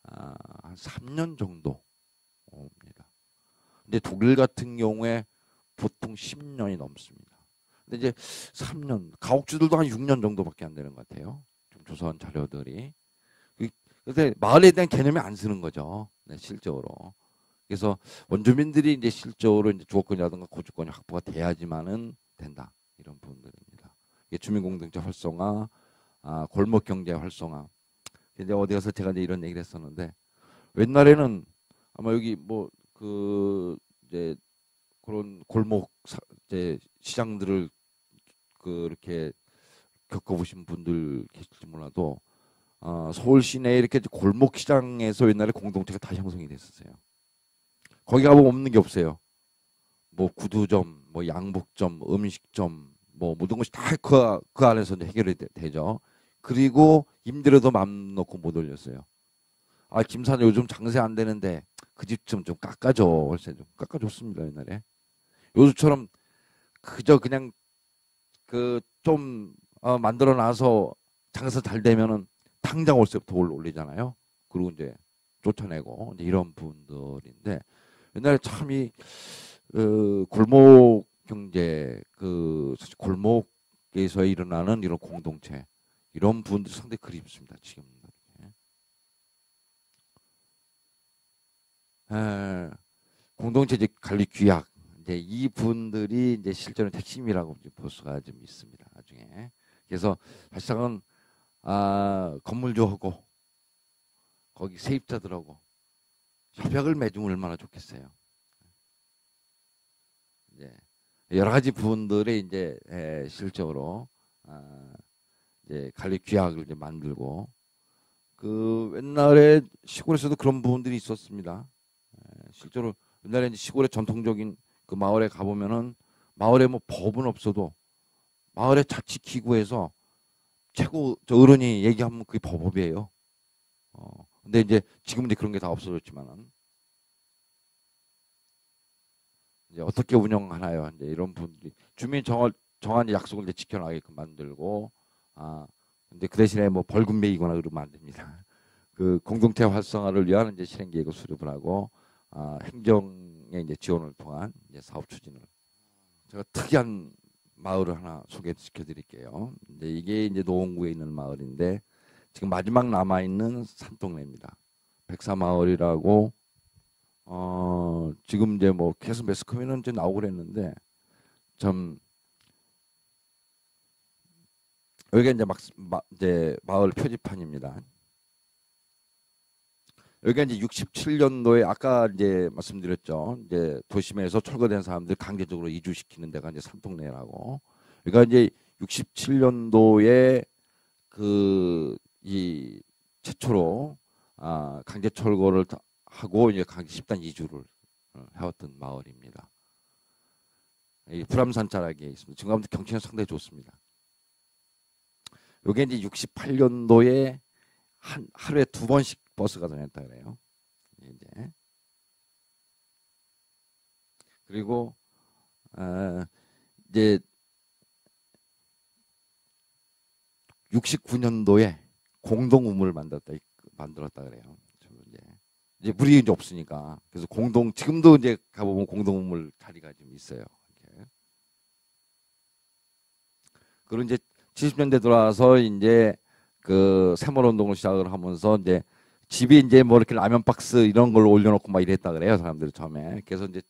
한 3년 정도입니다. 근데 독일 같은 경우에 보통 10년이 넘습니다. 근데 이제 3년, 가옥주들도 한 6년 정도밖에 안 되는 것 같아요. 좀 조사한 자료들이. 근데 마을에 대한 개념이 안 쓰는 거죠. 네, 실적으로. 그래서 원주민들이 이제 실적으로 이제 주거권이라든가 거주권이 확보가 돼야지만은 된다. 이런 부분들입니다. 이게 주민공동체 활성화, 골목 경제 활성화. 이제 어디 가서 제가 이제 이런 얘기를 했었는데 옛날에는 아마 여기 뭐 그 이제 그런 골목 이제 시장들을 그렇게 겪어보신 분들 계실지 몰라도 서울 시내에 이렇게 골목 시장에서 옛날에 공동체가 다 형성이 됐었어요. 거기 가보면 없는 게 없어요. 뭐 구두점, 뭐 양복점, 음식점, 뭐 모든 것이 다 그 안에서 이제 해결이 되죠. 그리고 임대료도 맘 놓고 못 올렸어요. 김사장 요즘 장세 안 되는데 그 집 좀 깎아줘. 월세 좀 깎아줬습니다 옛날에. 요즘처럼 그저 그냥 그 좀 만들어 놔서 장사 잘 되면은 당장 월세부터 올리잖아요. 그리고 이제 쫓아내고 이제 이런 분들인데 옛날에 참 이 골목 경제 그 사실 골목에서 일어나는 이런 공동체 이런 분들 상당히 그립습니다 지금. 공동체 관리 규약 이제 이 분들이 이제 실제로 핵심이라고 볼 수가 좀 있습니다 나중에. 그래서 사실상은 건물주하고 거기 세입자들하고 협약을 맺으면 얼마나 좋겠어요. 이제 여러 가지 부분들의 이제 실적으로 이제 관리 규약을 이제 만들고 그 옛날에 시골에서도 그런 부분들이 있었습니다. 실제로 옛날에 이제 시골의 전통적인 그 마을에 가보면은 마을에 뭐 법은 없어도 마을의 자치기구에서 최고 저 어른이 얘기하면 그게 법이에요. 근데 이제 지금 이제 그런 게 다 없어졌지만은 이제 어떻게 운영하나요? 이제 이런 분들이 주민 정한 약속을 이제 지켜나가게끔 만들고 근데 그 대신에 뭐 벌금 매기거나 그러면 안 됩니다. 그 공동체 활성화를 위한 이제 실행 계획을 수립을 하고 행정의 이제 지원을 통한 이제 사업 추진을. 제가 특이한 마을을 하나 소개시켜 드릴게요. 이게 이제 노원구에 있는 마을인데 지금 마지막 남아 있는 산동네입니다. 백사마을이라고 지금 이제 뭐 계속 매스컴에는 이제 나오고 그랬는데 참 여기가 이제 이제 마을 표지판입니다. 여기가 이제 67년도에 아까 이제 말씀드렸죠. 이제 도심에서 철거된 사람들 강제적으로 이주시키는 데가 이제 산동네라고. 그러니까 이제 67년도에 그 이 최초로 강제 철거를 하고 이제 강제 집단 이주를 해왔던 마을입니다. 이 불암산 자락에 있습니다. 지금 아무튼 경치는 상당히 좋습니다. 이게 이제 68년도에 하루에 2번씩 버스가 다녔다 그래요. 이제 그리고 이제 69년도에 공동 우물을 만들었다 그래요. 이제 물이 이제 없으니까. 그래서 지금도 이제 가보면 공동물 자리가 좀 있어요. 이렇게. 그리고 이제 70년대 들어와서 이제 그 새마을 운동을 시작을 하면서 이제 집이 이제 뭐 이렇게 라면 박스 이런 걸 올려놓고 막 이랬다 그래요, 사람들이 처음에. 그래서 이제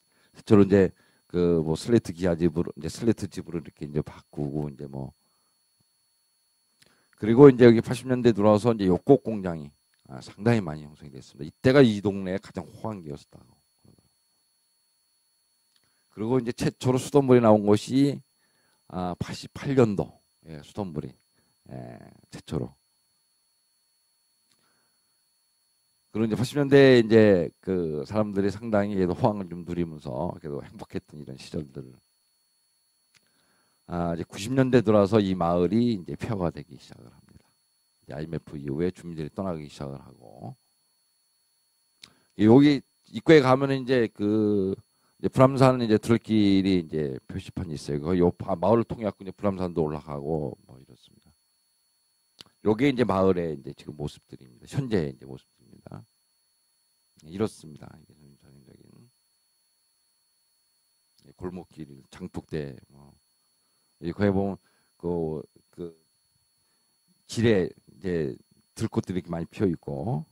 저로 이제 그 뭐 슬레이트 기아집으로 이제 슬레이트 집으로 이렇게 이제 바꾸고 이제 뭐. 그리고 이제 여기 80년대 들어와서 이제 욕곡 공장이 상당히 많이 형성이 됐습니다. 이때가 이 동네의 가장 호황기였다고. 그리고 이제 최초로 수돗물이 나온 것이 88년도 예, 수돗물이 최초로. 그리고 이제 80년대 이제 그 사람들이 상당히 얘도 호황을 좀 누리면서 그래도 행복했던 이런 시절들. 이제 90년대 들어와서 이 마을이 이제 폐허가 되기 시작을 합니다. 이제 IMF 이후에 주민들이 떠나기 시작을 하고 여기 입구에 가면은 이제 그 이제 불암산 이제 들길이 이제 표시판이 있어요. 그 마을을 통해 갖고 이제 불암산도 올라가고 뭐 이렇습니다. 요게 이제 마을의 이제 지금 모습들입니다. 현재 이제 모습입니다. 이렇습니다. 이게 전형적인 골목길, 장독대 뭐 거기 보면 그 길에 이제 들꽃들이 이렇게 많이 피어 있고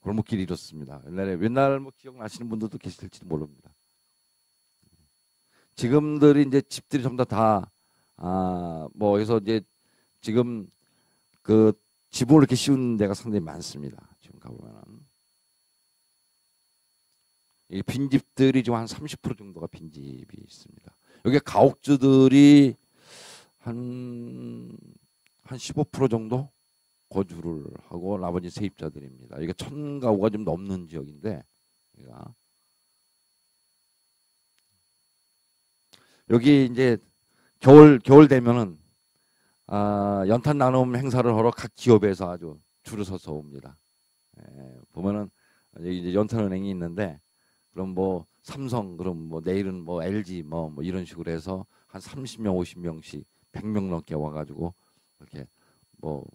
골목길이 이렇습니다. 옛날 뭐 기억나시는 분들도 계실지도 모릅니다. 지금들이 이제 집들이 전부 뭐 해서 이제 지금 그 지붕을 이렇게 씌운 데가 상당히 많습니다. 지금 가보면은 이 빈집들이 지금 한 30% 정도가 빈집이 있습니다. 여기 가옥주들이 한 15% 정도 거주를 하고 나머지 세입자들입니다. 이게 1,000가구가 좀 넘는 지역인데 여기 이제 겨울 되면은 연탄 나눔 행사를 하러 각 기업에서 아주 줄을 서서 옵니다. 보면은 여기 이제 연탄은행이 있는데 그럼 뭐 삼성 그럼 뭐 내일은 뭐 LG 뭐 이런 식으로 해서 한 30명 50명씩 100명 넘게 와가지고 이렇게 뭐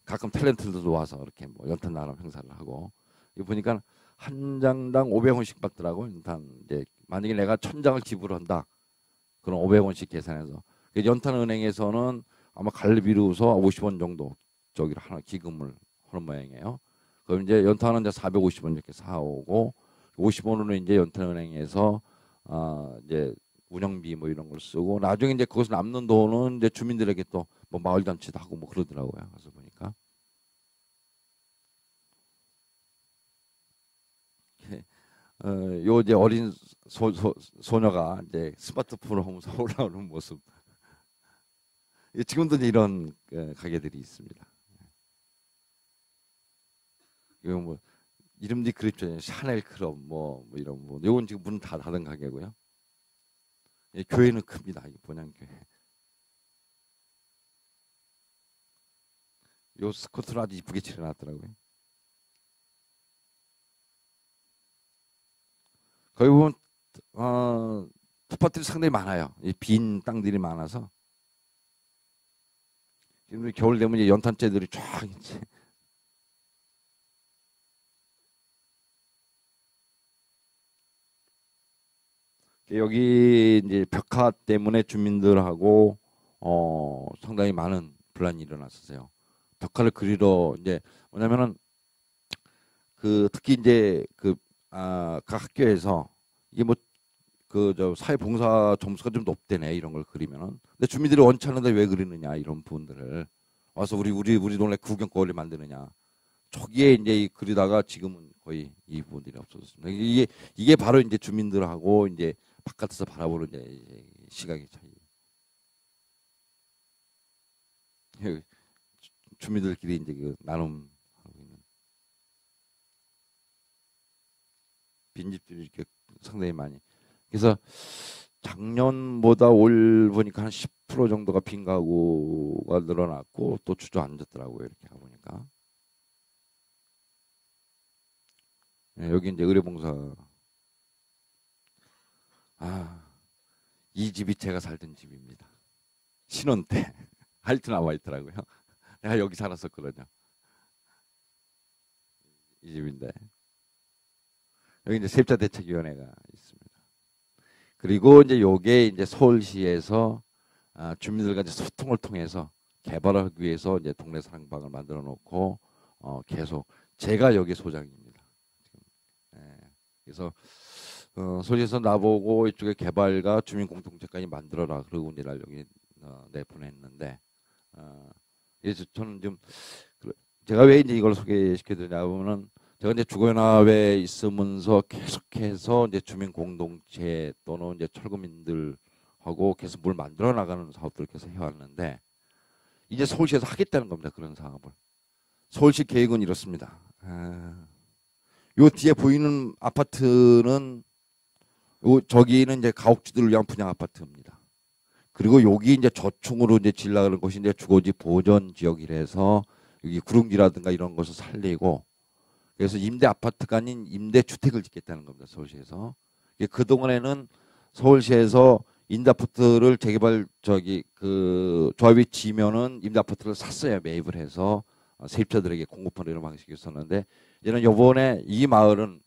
가끔 탤런트들도 와서 이렇게 뭐 연탄 나눔 행사를 하고 이거 보니까 한 장당 500원씩 받더라고. 연탄 이제 만약에 내가 1,000장을 지불한다. 그럼 500원씩 계산해서 연탄은행에서는 아마 갈비로서 50원 정도 저기를 하나 기금을 하는 모양이에요. 그럼 이제 연탄은 이제 450원 이렇게 사오고 50원으로 이제 연탄은행에서 이제 운영비 뭐 이런 걸 쓰고 나중에 이제 거기서 남는 돈은 이제 주민들에게 또 뭐 마을 잔치도 하고 뭐 그러더라고요. 가서 보니까 요 이제 어린 소녀가 이제 스마트폰을 하면서 올라오는 모습. 지금도 이제 이런 가게들이 있습니다. 이거 뭐 이름도 그립죠. 샤넬 클럽 뭐 이런 뭐 요건 지금 문 다 닫은 가게고요. 교회는 큽니다. 이게 본향교회. 요 스커트를 아주 이쁘게 칠해놨더라고요. 거기 보면 텃밭들이 상당히 많아요. 빈 땅들이 많아서 지금 겨울 되면 이제 연탄재들이 쫙 이제 여기 이제 벽화 때문에 주민들하고 상당히 많은 분란이 일어났었어요. 벽화를 그리러 이제 뭐냐면은 그 특히 이제 각 학교에서 이게 뭐 그 저 사회봉사 점수가 좀 높대네 이런 걸 그리면은. 근데 주민들이 원치 않는데 왜 그리느냐 이런 부분들을 와서 우리 동네 구경거리 만드느냐. 초기에 이제 그리다가 지금은 거의 이 부분들이 없어졌습니다. 이게 바로 이제 주민들하고 이제 바깥에서 바라보는 이제 시각의 차이. 주민들끼리 이제 그 나눔하고 있는 빈집들이 이렇게 상당히 많이. 그래서 작년보다 올 보니까 한 10% 정도가 빈 가구가 늘어났고 또 주저앉았더라고요. 이렇게 가보니까. 여기 이제 의료봉사. 이 집이 제가 살던 집입니다. 신혼 때 할트 나와 있더라고요. 내가 여기 살았었거든요. 이 집인데 여기 이제 세입자 대책위원회가 있습니다. 그리고 이제 요게 이제 서울시에서 주민들과 이제 소통을 통해서 개발하기 위해서 이제 동네 사랑방을 만들어 놓고 계속 제가 여기 소장입니다. 예. 그래서 서울시에서 나보고 이쪽에 개발과 주민 공동체까지 만들어라 그러고 이제 날 여기 내보냈는데 그래서 저는 좀 제가 왜 이제 이걸 소개시켜드리냐면은 제가 이제 주거연합에 있으면서 계속해서 이제 주민 공동체 또는 이제 철거민들하고 계속 뭘 만들어 나가는 사업들을 계속 해왔는데 이제 서울시에서 하겠다는 겁니다. 그런 사업을. 서울시 계획은 이렇습니다. 요 뒤에 보이는 아파트는 저기는 이제 가옥주들을 위한 분양 아파트입니다. 그리고 여기 이제 저층으로 이제 질러가는 곳이 이제 주거지 보전 지역이라서 여기 구릉지라든가 이런 것을 살리고 그래서 임대 아파트가 아닌 임대 주택을 짓겠다는 겁니다. 서울시에서. 그동안에는 서울시에서 임대 아파트를 재개발 그 조합이 지면은 임대 아파트를 샀어요. 매입을 해서 세입자들에게 공급하는 이런 방식이 있었는데 이제는 요번에 이 마을은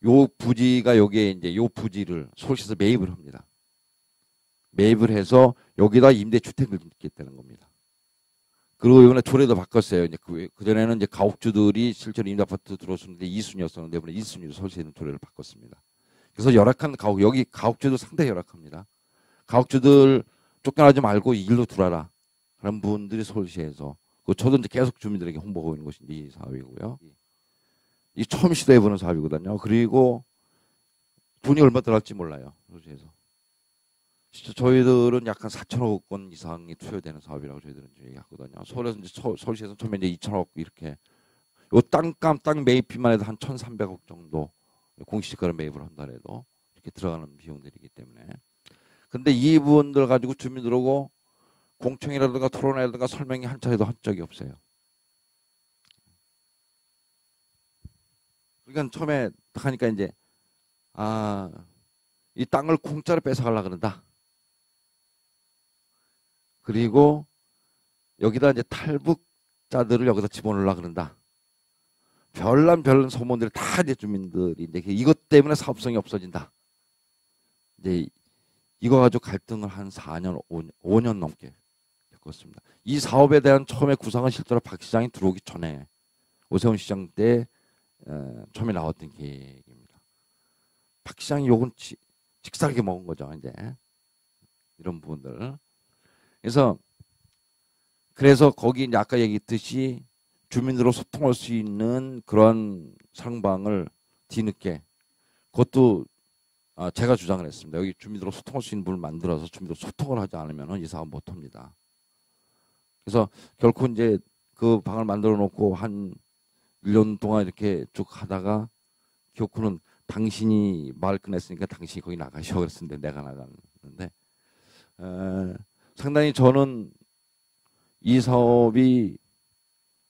요 부지가 여기에 이제 요 부지를 서울시에서 매입을 합니다. 매입을 해서 여기다 임대 주택을 짓겠다는 겁니다. 그리고 이번에 조례도 바꿨어요. 이제 그전에는 이제 가옥주들이 실제로 임대 아파트 들어왔었는데 2순위였었는데 이번에 1순위로 서울시에는 조례를 바꿨습니다. 그래서 열악한 여기 가옥주도 상당히 열악합니다. 가옥주들 쫓겨나지 말고 이 일로 들어와라. 그런 분들이 서울시에서 저도 이제 계속 주민들에게 홍보하고 있는 것이 이 사업이고요. 이 처음 시도해보는 사업이거든요. 그리고 돈이 얼마 들어갈지 몰라요. 서울시에서. 저희들은 약간 4천억 원 이상이 투여되는 사업이라고 저희들은 얘기하거든요. 서울에서 이제 서울시에서 처음에 이제 2천억 이렇게 요 땅 매입비만 해도 한 1,300억 정도 공시지가를 매입을 한다 해도 이렇게 들어가는 비용들이기 때문에. 근데 이분들 가지고 주민들하고 공청이라든가 토론회라든가 설명이 한 차례도 한 적이 없어요. 그러니까 처음에 딱 하니까 이제 이 땅을 공짜로 뺏어가려고 그런다. 그리고 여기다 이제 탈북자들을 여기다 집어넣으려고 그런다. 별난 소문들이 다 이제 주민들이 이제 이것 때문에 사업성이 없어진다. 이제 이거 가지고 갈등을 한 4년, 5년 넘게 겪었습니다. 이 사업에 대한 처음에 구상은 실제로 박 시장이 들어오기 전에 오세훈 시장 때 처음에 나왔던 계획입니다. 박 시장이 요건 직사하게 먹은 거죠. 이제 이런 부분들. 그래서 거기 이제 아까 얘기했듯이 주민들로 소통할 수 있는 그런 상방을 뒤늦게 그것도 제가 주장을 했습니다. 여기 주민들로 소통할 수 있는 분을 만들어서 주민들로 소통을 하지 않으면 이 사업 못 합니다. 그래서 결코 이제 그 방을 만들어 놓고 한 1년 동안 이렇게 쭉 하다가 결국은 당신이 말 끝냈으니까 당신이 거기 나가셔 그랬는데 내가 나갔는데 상당히 저는 이 사업이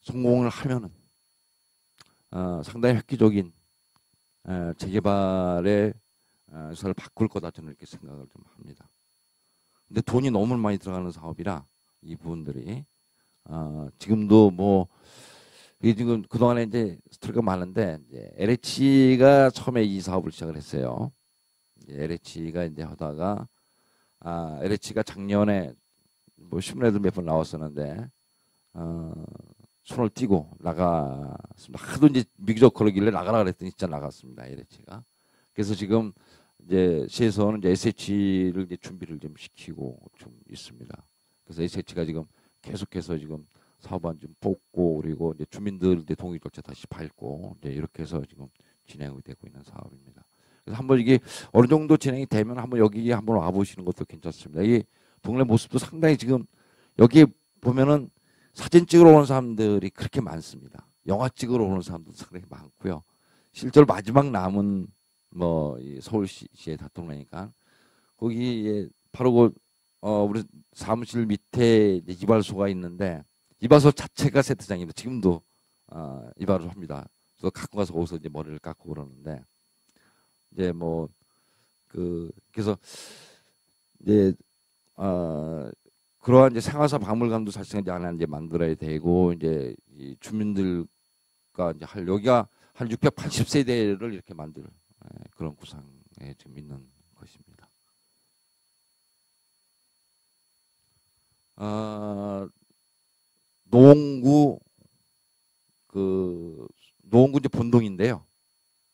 성공을 하면은 상당히 획기적인 재개발의 를 바꿀 거다 저는 이렇게 생각을 좀 합니다. 근데 돈이 너무 많이 들어가는 사업이라 이 부분들이 지금도 뭐 이게 지금 그동안에 이제 스토리가 많은데 이제 LH가 처음에 이 사업을 시작을 했어요. LH가 이제 하다가 LH가 작년에 뭐 신문에도 몇 번 나왔었는데 손을 띄고 나갔습니다. 하도 이제 미기적 그러길래 나가라 그랬더니 진짜 나갔습니다. LH가. 그래서 지금 이제 시에서는 이제 SH를 이제 준비를 좀 시키고 좀 있습니다. 그래서 SH가 지금 계속해서 지금 사업안 좀 뽑고 그리고 이제 주민들 이제 동의 절차 다시 밟고 이제 이렇게 해서 지금 진행이 되고 있는 사업입니다. 그래서 한번 이게 어느 정도 진행이 되면 한번 여기 한번 와보시는 것도 괜찮습니다. 이 동네 모습도 상당히 지금 여기 보면은 사진 찍으러 오는 사람들이 그렇게 많습니다. 영화 찍으러 오는 사람들도 상당히 많고요. 실제로 마지막 남은 뭐 이 서울시의 다통로니까 거기에 바로 우리 사무실 밑에 이발소가 있는데 이발소 자체가 세트장입니다. 지금도 이발을 합니다. 그래서 갖고 가서 거기서 이제 머리를 깎고 그러는데 이제 뭐 그래서 이제 그러한 이제 생활사 박물관도 사실은 이제 하나 이제 만들어야 되고 이제 이 주민들과 이제 할 여기가 한 680세대를 이렇게 만들 그런 구상에 지금 있는 것입니다. 노원구 노원구 이제 본동인데요.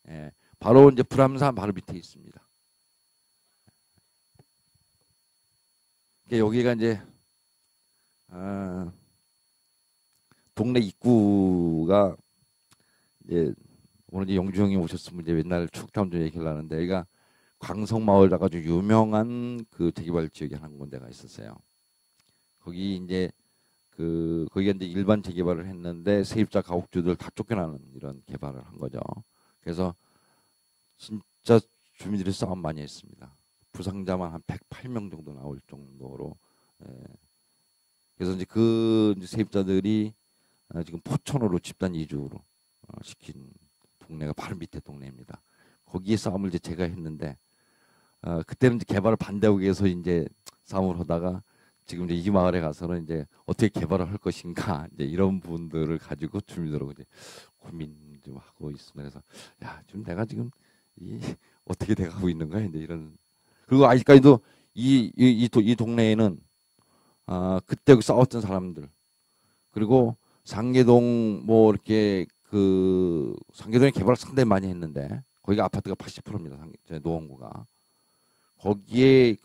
예, 바로 이제 불암산 바로 밑에 있습니다. 여기가 이제 동네 입구가 이제 오늘 이제 영주 형이 오셨으면 이제 옛날 추억담 좀 얘기를 하는데 여기가 광성마을다가 아주 유명한 그 재개발 지역에 한 군데가 있었어요. 거기 이제 거기가 이제 일반 재개발을 했는데 세입자 가옥주들 다 쫓겨나는 이런 개발을 한 거죠. 그래서 진짜 주민들이 싸움 많이 했습니다. 부상자만 한 108명 정도 나올 정도로. 예. 그래서 이제 이제 세입자들이 지금 포천으로 집단 이주로 시킨 동네가 바로 밑에 동네입니다. 거기에 싸움을 이제 제가 했는데 그때는 이제 개발을 반대하기 위해서 이제 싸움을 하다가 지금 이제 이 마을에 가서는 이제 어떻게 개발을 할 것인가 이제 이런 부분들을 가지고 주민들하고 이제 고민 좀 하고 있습니다. 그래서 야, 지금 내가 지금 어떻게 돼가고 있는 거야 이제 이런. 그리고 아직까지도 이 동네에는 그때 싸웠던 사람들 그리고 상계동 뭐 이렇게 상계동에 개발을 상당히 많이 했는데 거기가 아파트가 80%입니다. 노원구가 거기에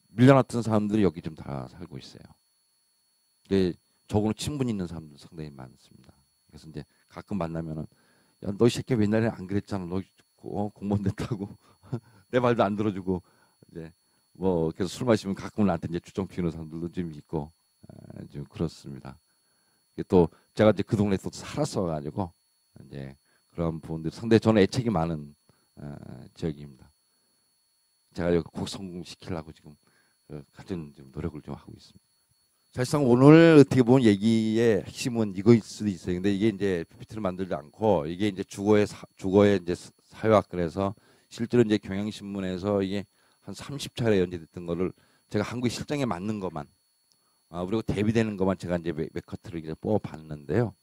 밀려났던 사람들이 여기 좀 다 살고 있어요. 저거는 친분 있는 사람들 상당히 많습니다. 그래서 이제 가끔 만나면은 야, 너 이 새끼 옛날에 안 그랬잖아. 너 공무원 됐다고 내 말도 안 들어주고 이제 뭐 계속 술 마시면 가끔 나한테 이제 주정 피우는 사람들도 좀 있고 좀 그렇습니다. 또 제가 이제 그 동네 또 살았어 가지고 이제 그런 부분들 상당히 저는 애착이 많은 지역입니다. 제가 여기 꼭 성공시키려고 지금 같은 좀 노력을 좀 하고 있습니다. 사실상 오늘 어떻게 보면 얘기의 핵심은 이거일 수도 있어요. 근데 이게 이제 PPT를 만들지 않고 이게 이제 주거의 이제 사회학 그래서 실제로 이제 경향신문에서 이게 한 30차례 연재됐던 거를 제가 한국의 실정에 맞는 것만 그리고 대비되는 것만 제가 이제 몇 커트를 이제 뽑아봤는데요.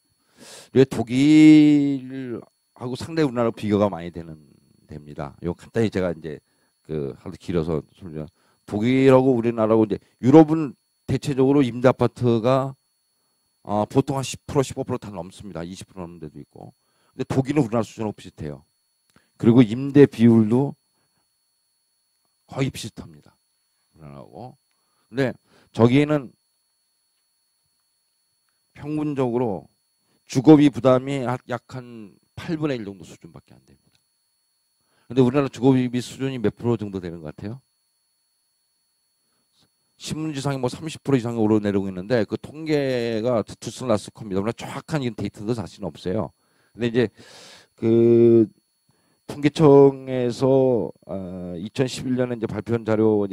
독일하고 상당히 우리나라 비교가 많이 됩니다. 요 간단히 제가 이제 하도 길어서 설명. 독일하고 우리나라하고 이제 유럽은 대체적으로 임대 아파트가 보통 한 10% 15%다 넘습니다. 20% 넘는 데도 있고. 근데 독일은 우리나라 수준하고 비슷해요. 그리고 임대 비율도 거의 비슷합니다. 우리나라하고. 근데 저기에는 평균적으로 주거비 부담이 약 한 8분의 1 정도 수준밖에 안 됩니다. 근데 우리나라 주거비 수준이 몇 프로 정도 되는 것 같아요? 신문지상이 뭐 30% 이상이 오르내리고 있는데 그 통계가 투스라스코입니다. 물론 정확한 데이터도 사실은 없어요. 근데 이제 통계청에서 2011년에 이제 발표한 자료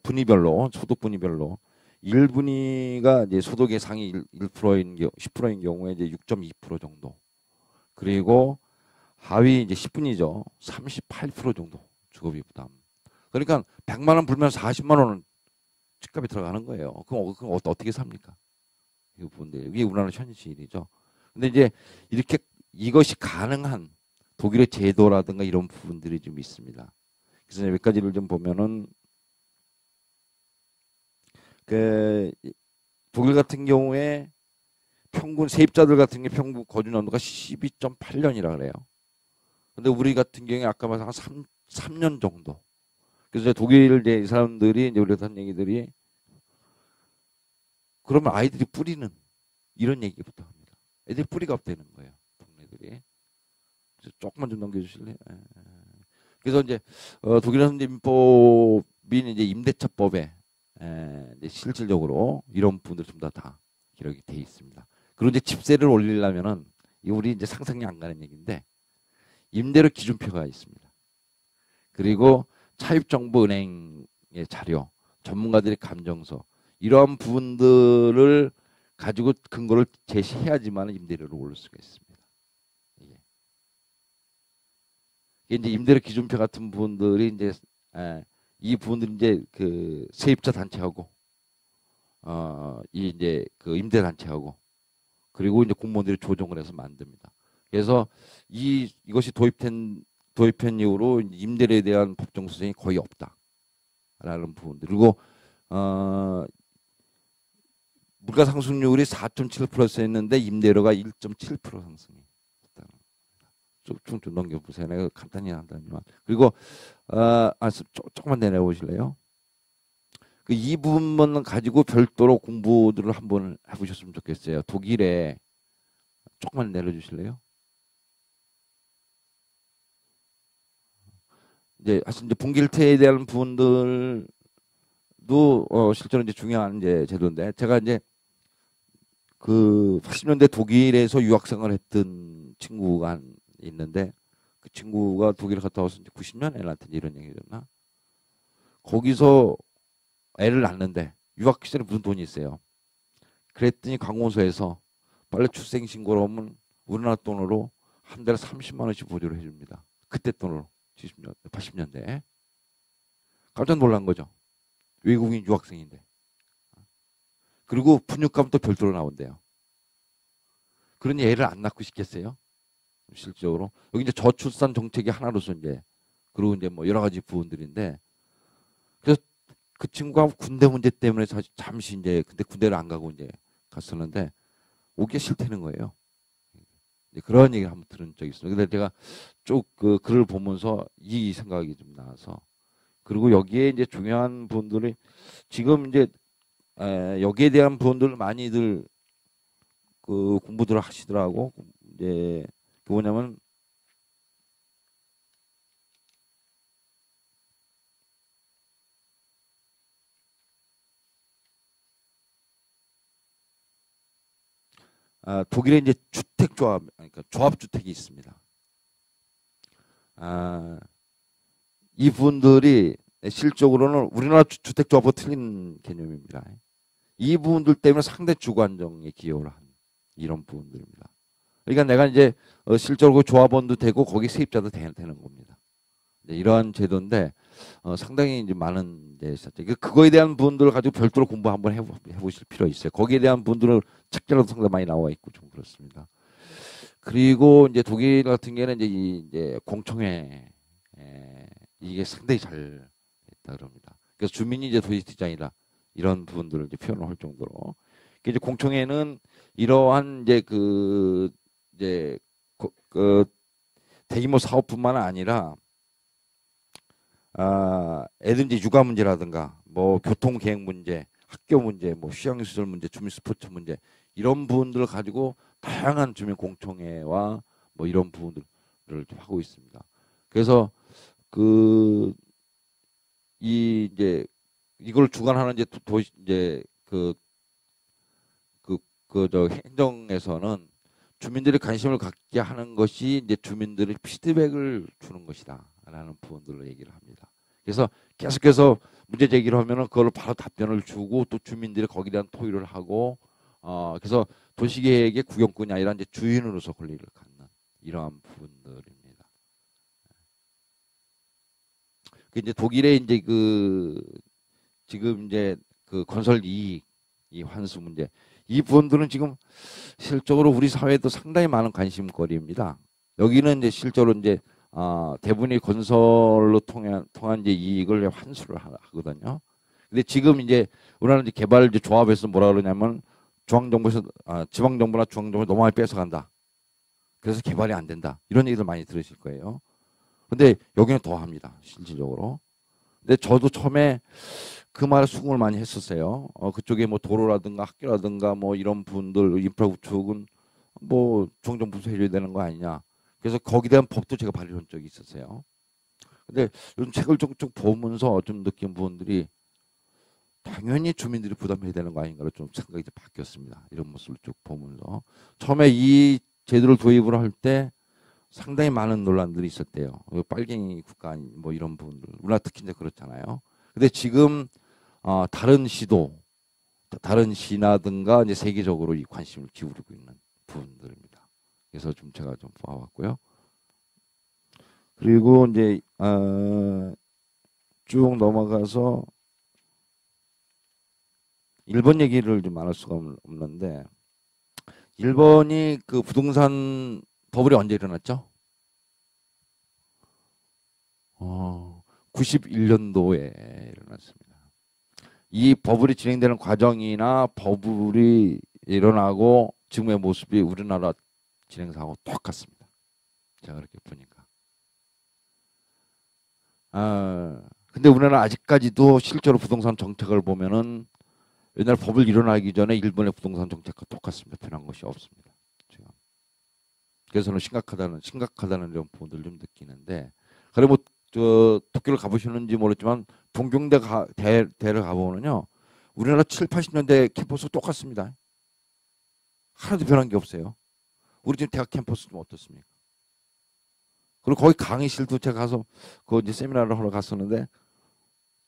분위별로 소득 분위별로 1분위가 이제 소득의 상위 1%인 10%인 경우에 이제 6.2% 정도. 그리고 하위 이제 10분위죠. 38% 정도 주거비 부담. 그러니까 100만 원 불면 40만 원은 집값이 들어가는 거예요. 그럼 어떻게 삽니까? 이 부분들 이게 우리나라 현실이죠. 근데 이제 이렇게 이것이 가능한 독일의 제도라든가 이런 부분들이 좀 있습니다. 그래서 몇 가지를 좀 보면은 독일 같은 경우에 평균 세입자들 같은 게 평균 거주 연도가 12.8년이라 그래요. 근데 우리 같은 경우에 아까 말한 한 3년 정도. 그래서 독일 이제 이 사람들이 이제 우리가 한 얘기들이 그러면 아이들이 뿌리는 이런 얘기부터 합니다. 애들이 뿌리가 없다는 거예요. 동네들이. 조금만 좀 넘겨주실래요? 그래서 이제 독일에서 이제 민법이 이제 임대차법에 이제 실질적으로 이런 부분들 좀 다 기록이 돼 있습니다. 그리고 이제 집세를 올리려면은 우리 이제 상상이 안 가는 얘기인데 임대료 기준표가 있습니다. 그리고 차입정보은행의 자료, 전문가들의 감정서 이러한 부분들을 가지고 근거를 제시해야지만 임대료를 올릴 수가 있습니다. 이게 이제 임대료 기준표 같은 부분들이 이제 이 부분들이 이제 세입자 단체하고 이 이제 그 임대단체하고 그리고 이제 공무원들이 조정을 해서 만듭니다. 그래서 이것이 도입한 이후로 임대료에 대한 법정 소송이 거의 없다라는 부분들. 그리고 물가 상승률이 4.7%였는데 임대료가 1.7% 상승이 됐다. 좀 넘겨보세요. 내가 간단히 한다면. 그리고 조금만 내려보실래요? 이 부분만 가지고 별도로 공부들을 한번 해보셨으면 좋겠어요. 독일에 조금만 내려주실래요? 이제 분길태에 대한 부분들도 실제로 이제 중요한 이제 제도인데 제가 이제 그 80년대 독일에서 유학생을 했던 친구가 있는데 그 친구가 독일에 갔다 와서 이제 90년에 나한테 이런 얘기했나? 거기서 애를 낳는데 유학 시절에 무슨 돈이 있어요. 그랬더니 관공서에서 빨리 출생신고를 하면 우리나라 돈으로 한 달에 30만 원씩 보조를 해줍니다. 그때 돈으로 70년, 80년대. 깜짝 놀란 거죠. 외국인 유학생인데. 그리고 분유값도 별도로 나온대요. 그러니 애를 안 낳고 싶겠어요? 실질적으로. 여기 이제 저출산 정책이 하나로서 이제, 그리고 이제 뭐 여러 가지 부분들인데, 그래서 그 친구가 군대 문제 때문에 잠시 이제, 근데 군대를 안 가고 이제 갔었는데, 오기 싫다는 거예요. 그런 얘기를 한번 들은 적이 있어요. 근데 제가 쭉 그 글을 보면서 이 생각이 좀 나와서, 그리고 여기에 이제 중요한 부분들이 지금 이제 여기에 대한 부분들 많이들 그 공부들을 하시더라고. 이제 그 뭐냐면 독일에 이제 주택조합, 그러니까 조합주택이 있습니다. 아, 이 부분들이 실적으로는 우리나라 주택조합과 틀린 개념입니다. 이 부분들 때문에 상대 주거안정에 기여를 한 이런 부분들입니다. 그러니까 내가 이제 실적으로 조합원도 되고 거기 세입자도 되는 겁니다. 이러한 제도인데 상당히 이제 많은 데 있었죠. 그거에 대한 부분들을 가지고 별도로 공부 한번 해보실 필요 있어요. 거기에 대한 부분들을 책자로도 상당히 많이 나와 있고 좀 그렇습니다. 그리고 이제 독일 같은 경우는 이제 공청회 이게 상당히 잘 됐다 그럽니다. 그래서 주민이 이제 도시 디자인이다 이런 부분들을 이제 표현을 할 정도로 이제 공청회는 이러한 이제 이제 그 대규모 사업뿐만 아니라 애든지 육아 문제라든가 뭐 교통 계획 문제, 학교 문제, 뭐 휴양시설 문제, 주민 스포츠 문제 이런 부분들을 가지고 다양한 주민 공청회와 뭐 이런 부분들을 좀 하고 있습니다. 그래서 이제 이걸 주관하는 이제 이제 저 행정에서는 주민들이 관심을 갖게 하는 것이 이제 주민들의 피드백을 주는 것이다라는 부분들을 얘기를 합니다. 그래서 계속해서 문제 제기를 하면은 그걸 바로 답변을 주고 또 주민들이 거기에 대한 토의를 하고 그래서 도시계획의 구경꾼이 아니라 이제 주인으로서 권리를 갖는 이러한 부분들입니다. 그 이제 독일의 이제 지금 이제 그 건설 이익 이 환수 문제 이 부분들은 지금 실적으로 우리 사회에도 상당히 많은 관심거리입니다. 여기는 이제 실제로 이제 대부분이 건설로 통한 이제 이익을 환수를 하거든요. 근데 지금 이제 우리나라 이제 개발 이제 조합에서 뭐라 그러냐면 중앙정부에서 지방정부나 중앙정부 너무 많이 뺏어간다. 그래서 개발이 안 된다. 이런 얘기들 많이 들으실 거예요. 근데 여기는 더 합니다. 실질적으로. 근데 저도 처음에 그 말에 수긍을 많이 했었어요. 그쪽에 뭐 도로라든가 학교라든가 뭐 이런 부분들 인프라 구축은 뭐 중앙정부에서 해줘야 되는 거 아니냐. 그래서 거기에 대한 법도 제가 발의한 적이 있었어요. 근데 요즘 책을 쭉 보면서 좀 느낀 부분들이 당연히 주민들이 부담해야 되는 거 아닌가로 좀 생각이 바뀌었습니다. 이런 모습을 쭉 보면서 처음에 이 제도를 도입을 할 때 상당히 많은 논란들이 있었대요. 빨갱이 국가 뭐 이런 부분들 우리나라 특히 이제 그렇잖아요. 근데 지금 다른 다른 시나든가 이제 세계적으로 이 관심을 기울이고 있는 부분들입니다. 그래서 좀 제가 좀 봐왔고요. 그리고 이제 쭉 넘어가서 일본 얘기를 좀 안 할 수가 없는데 일본이 그 부동산 버블이 언제 일어났죠? 91년도에 일어났습니다. 이 버블이 진행되는 과정이나 버블이 일어나고 지금의 모습이 우리나라 진행사하고 똑같습니다. 제가 그렇게 보니까. 근데 우리나라 아직까지도 실제로 부동산 정책을 보면은 옛날 버블 일어나기 전에 일본의 부동산 정책과 똑같습니다. 변한 것이 없습니다. 지금. 그래서 저는 심각하다는 이런 부분들을 좀 느끼는데, 그래 뭐 저 도쿄를 가보시는지 모르지만 동경대 대를 가보면요, 우리나라 7, 80년대 캠퍼스 똑같습니다. 하나도 변한 게 없어요. 우리 지금 대학 캠퍼스 좀 어떻습니까? 그리고 거기 강의실도 제가 가서 그 이제 세미나를 하러 갔었는데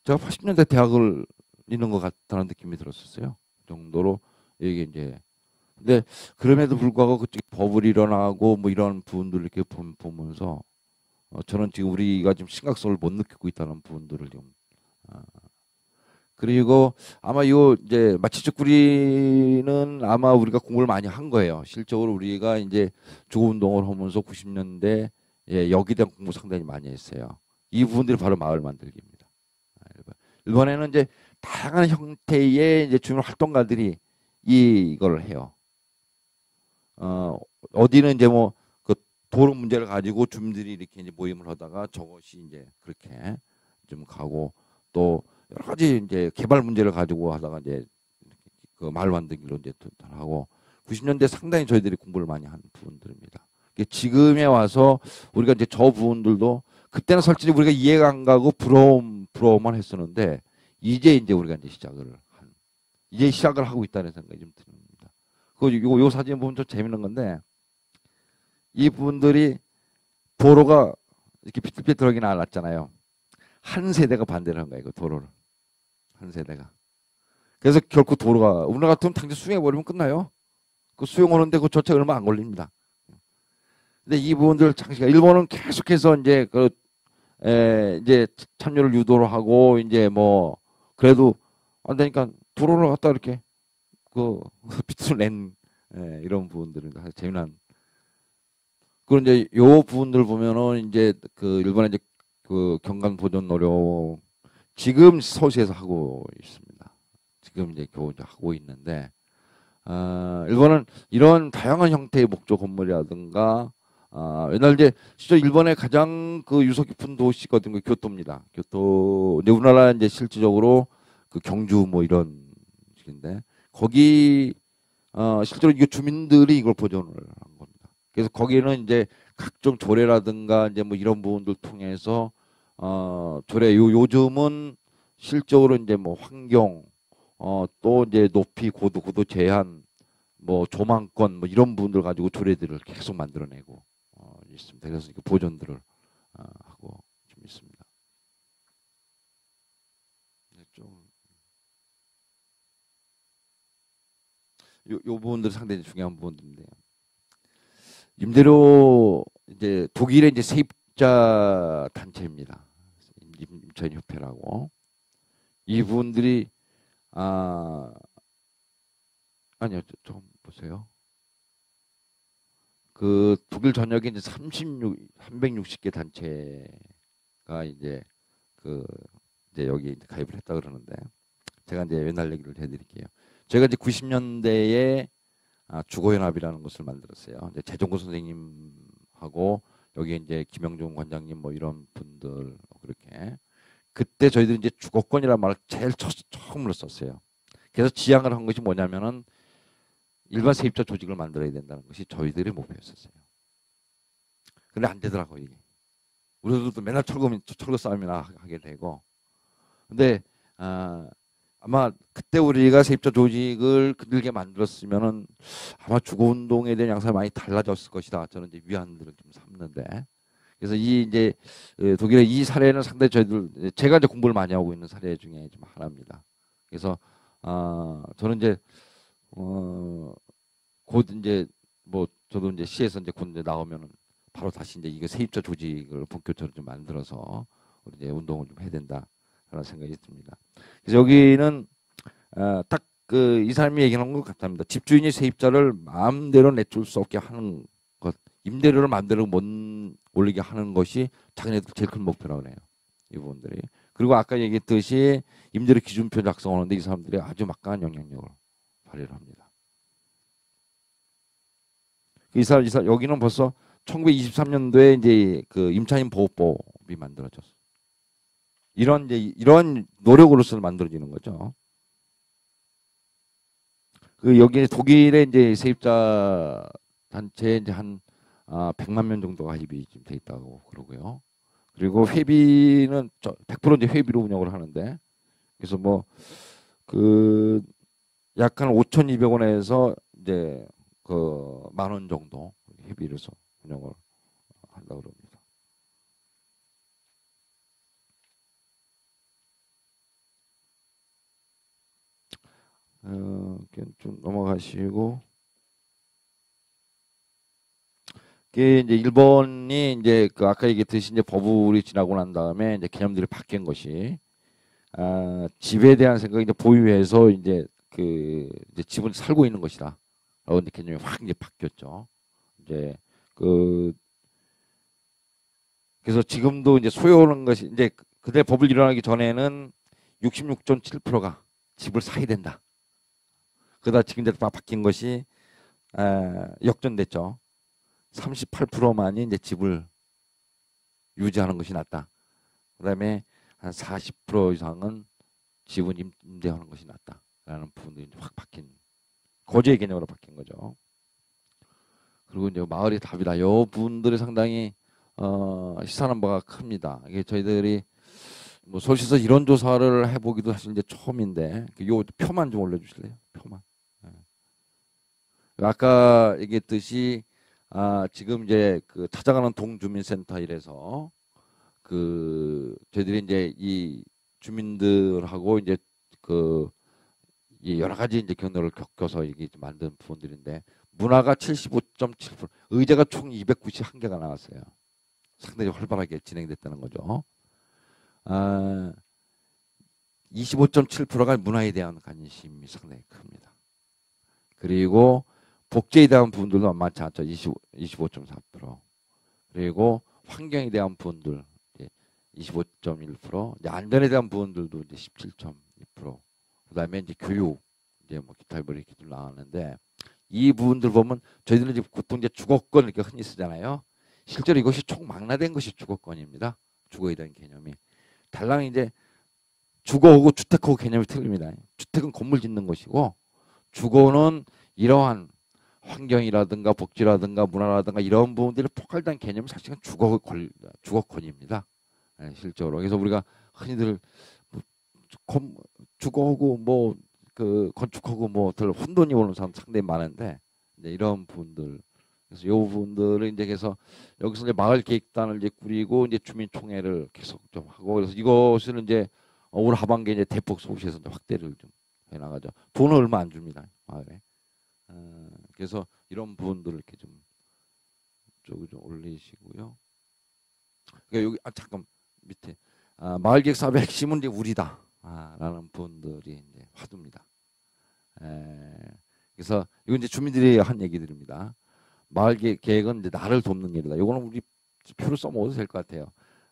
제가 80년대 대학을 있는 것 같다는 느낌이 들었었어요. 그 정도로 이게 이제 근데 그럼에도 불구하고 그쪽 버블이 일어나고 뭐 이런 부분들을 이렇게 보면서 저는 지금 우리가 지금 심각성을 못 느끼고 있다는 부분들을 좀 그리고 아마 요 이제 마취적구리는 아마 우리가 공부를 많이 한 거예요. 실적으로 우리가 이제 주거 운동을 하면서 90년대 예, 여기에 대한 공부 상당히 많이 했어요. 이 부분들이 바로 마을 만들기입니다. 일본에는 이제 다양한 형태의 이제 주민 활동가들이 이걸 해요. 어디는 이제 뭐 그 도로 문제를 가지고 주민들이 이렇게 이제 모임을 하다가 저것이 이제 그렇게 좀 가고 또 여러 가지 이제 개발 문제를 가지고 하다가 이제 그 마을 만들기로 이제 하고 90년대 상당히 저희들이 공부를 많이 한 부분들입니다. 지금에 와서 우리가 이제 저 부분들도 그때는 솔직히 우리가 이해가 안 가고 부러움만 했었는데 이제 우리가 이제 이제 시작을 하고 있다는 생각이 좀 듭니다. 요 사진 보면 좀 재밌는 건데 이 부분들이 도로가 이렇게 삐뚤삐뚤하게 나왔잖아요. 한 세대가 반대를 한 거예요. 그 도로를. 한 세대가. 그래서 결코 도로가 우리나라 같으면 당장 수용해버리면 끝나요. 그 수용하는데 그 조차 얼마 안 걸립니다. 근데 이 부분들 장시가 일본은 계속해서 이제 이제 참여를 유도를 하고 이제 뭐 그래도 안 되니까 도로를 갖다 이렇게 그 빚을 낸 이런 부분들은 재미난. 그리고 이제 요 부분들 보면은 이제 그 일본의 이제 그 경관 보존 노력 지금 서울시에서 하고 있습니다. 지금 이제 겨우 하고 있는데 일본은 이런 다양한 형태의 목조 건물이라든가 옛날 이제 진짜 일본의 가장 그 유서 깊은 도시거든요. 교토입니다. 교토. 근데 우리나라 이제 실질적으로 그 경주 뭐 이런 식인데 거기 실제로 이게 주민들이 이걸 보존을 한 겁니다. 그래서 거기는 이제 각종 조례라든가 이제 뭐 이런 부분들 통해서 조례 요즘은 실적으로 이제 뭐 환경 또 이제 높이 고도 제한 뭐 조망권 뭐 이런 부분들 가지고 조례들을 계속 만들어내고 있습니다. 그래서 이렇게 보존들을 하고 좀 있습니다. 요 부분들 상당히 중요한 부분인데요. 임대료 이제 독일의 이제 세입자 단체입니다. 임차인협회라고 이분들이 아니요 좀 보세요. 그 독일 전역에 이제 360개 단체가 이제 그 이제 여기 이제 가입을 했다 그러는데 제가 이제 옛날 얘기를 해드릴게요. 제가 이제 90년대에 주거연합이라는 것을 만들었어요. 이제 재정구 선생님하고 여기 이제 김영종 관장님 뭐 이런 분들 그렇게 그때 저희들이 이제 주거권이라는 말을 제일 처음으로 썼어요. 그래서 지향을 한 것이 뭐냐면은 일반 세입자 조직을 만들어야 된다는 것이 저희들의 목표였었어요. 근데 안 되더라고요, 이게. 우리들도 맨날 철거 싸움이나 하게 되고. 근데 아마 그때 우리가 세입자 조직을 그들게 만들었으면은 아마 주거운동에 대한 양상이 많이 달라졌을 것이다. 저는 이제 위안들을 좀 삼는데. 그래서 이 이제 독일의 이 사례는 상당히 제가 이제 공부를 많이 하고 있는 사례 중에 좀 하나입니다. 그래서 저는 이제 곧 이제 뭐 저도 이제 시에서 이제 곧 이제 나오면은 바로 다시 이제 이거 세입자 조직을 본격적으로 좀 만들어서 우리 이제 운동을 좀 해야 된다라는 생각이 듭니다. 그래서 여기는 딱 그 이 사람이 얘기하는 것 같답니다. 집주인이 세입자를 마음대로 내줄 수 없게 하는 것, 임대료를 마음대로 못 올리게 하는 것이 자기네들 제일 큰 목표라고 해요. 이 부분들이. 그리고 아까 얘기했듯이 임대료 기준표 작성하는데 이 사람들이 아주 막강한 영향력을 발휘를 합니다. 이 사람 여기는 벌써 1923년도에 이제 그 임차인 보호법이 만들어졌어. 이런 노력으로서 만들어지는 거죠. 그 여기 독일의 이제 세입자 단체에 이제 한 100만 명 정도가 가입이 지금 돼 있다고 그러고요. 그리고 회비는 100% 이제 회비로 운영을 하는데, 그래서 뭐 그 약간 5,200원에서 이제 그 10,000원 정도 회비로서 운영을 한다고 그럽니다. 좀 넘어가시고, 이게 이제 일본이 이제 그 아까 얘기했듯이 이제 버블이 지나고 난 다음에 이제 개념들이 바뀐 것이, 집에 대한 생각이 이제 보유해서 이제 그 이제 집을 살고 있는 것이다. 라고 이제 개념이 확 이제 바뀌었죠. 이제 그 그래서 지금도 이제 소유하는 것이 이제 그때 법을 일어나기 전에는 66.7%가 집을 사야 된다. 그러다 지금 이제 바뀐 것이 역전됐죠. 38%만이 이제 집을 유지하는 것이 낫다. 그다음에 한 40% 이상은 집은 임대하는 것이 낫다라는 부분들이 확 바뀐 거주의 개념으로 바뀐 거죠. 그리고 이제 마을이 답이다. 요 부분들이 상당히 시사하는 바가 큽니다. 이게 저희들이 뭐 서울시에서 이런 조사를 해보기도 사실 이제 처음인데 요 표만 좀 올려주실래요? 표만. 네. 아까 얘기했듯이 지금 이제 그 찾아가는 동주민센터 이래서 그 저희들이 이제 이 주민들하고 이제 그 이 여러 가지 이제 경로를 겪어서 이게 만든 부분들인데 문화가 75.7%, 의제가 총 291개가 나왔어요. 상당히 활발하게 진행됐다는 거죠. 25.7%가 문화에 대한 관심이 상당히 큽니다. 그리고 복지에 대한 부분들도 만만치 않죠. 25.4%. 그리고 환경에 대한 부분들 25.1%, 안전에 대한 부분들도 이제 17.2%. 그다음에 이제 교육, 이제 뭐 기타 이렇게 좀 나왔는데 이 부분들 보면 저희들은 이제 보통 이제 주거권 이렇게 흔히 쓰잖아요. 실제로 이것이 총망라된 것이 주거권입니다. 주거에 대한 개념이. 달랑 이제 주거하고 주택하고 개념이 틀립니다. 주택은 건물 짓는 것이고 주거는 이러한 환경이라든가 복지라든가 문화라든가 이런 부분들이 포괄된 개념이 사실은 주거권입니다. 네, 실제로. 그래서 우리가 흔히들 뭐 주거하고 뭐 그 건축하고 뭐들 혼돈이 오는 사람 상당히 많은데 이제 이런 부분들, 그래서 요 부분들을 이제 그래서 여기서 이제 마을 계획단을 이제 꾸리고 이제 주민총회를 계속 좀 하고, 그래서 이것을 이제 올 하반기에 이제 대폭 서울시에서 확대를 좀 해나가죠. 돈은 얼마 안 줍니다 마을에. 그래서 이런 부분들을 이렇게 좀 쪽을 좀 올리시고요. 그러니까 여기 잠깐 밑에 마을계획 사업의 핵심은 이제 우리다. 라는 분들이 이제 화두입니다. 그래서 이건 이제 주민들이 한 얘기들입니다. 마을 계획은 이제 나를 돕는 일이다. 이거는 우리 표를 써먹어도 될 것 같아요.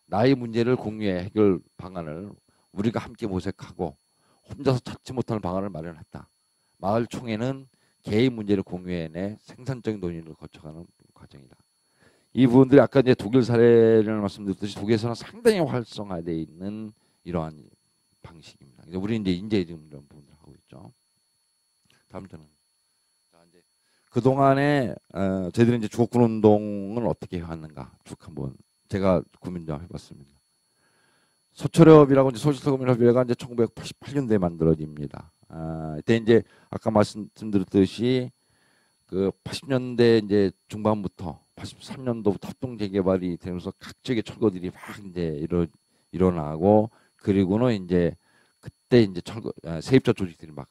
나의 문제를 공유해 해결 방안을 우리가 함께 모색하고 혼자서 찾지 못하는 방안을 마련했다. 마을 총회는 개의 문제를 공유해내 생산적인 논의를 거쳐가는 과정이다. 이 부분들이 아까 이제 독일 사례를 말씀드렸듯이 독일에서는 상당히 활성화되어 있는 이러한 방식입니다. 그래서 우리는 이제 지금 이런 부분을 하고 있죠. 다음 저는 이제 그 동안에 저희들이 이제 주거권 운동을 어떻게 해왔는가 쭉 한번 제가 고민 좀 해봤습니다. 서초협이라고 이제 서울시민협의회가 이제 1988년도에 만들어집니다. 이때 이제 아까 말씀드렸듯이 그 80년대 이제 중반부터 83년도부터 합동 재개발이 되면서 각 지역의 철거들이 막 이제 일어나고, 그리고는 이제 그때 이제 세입자 조직들이 막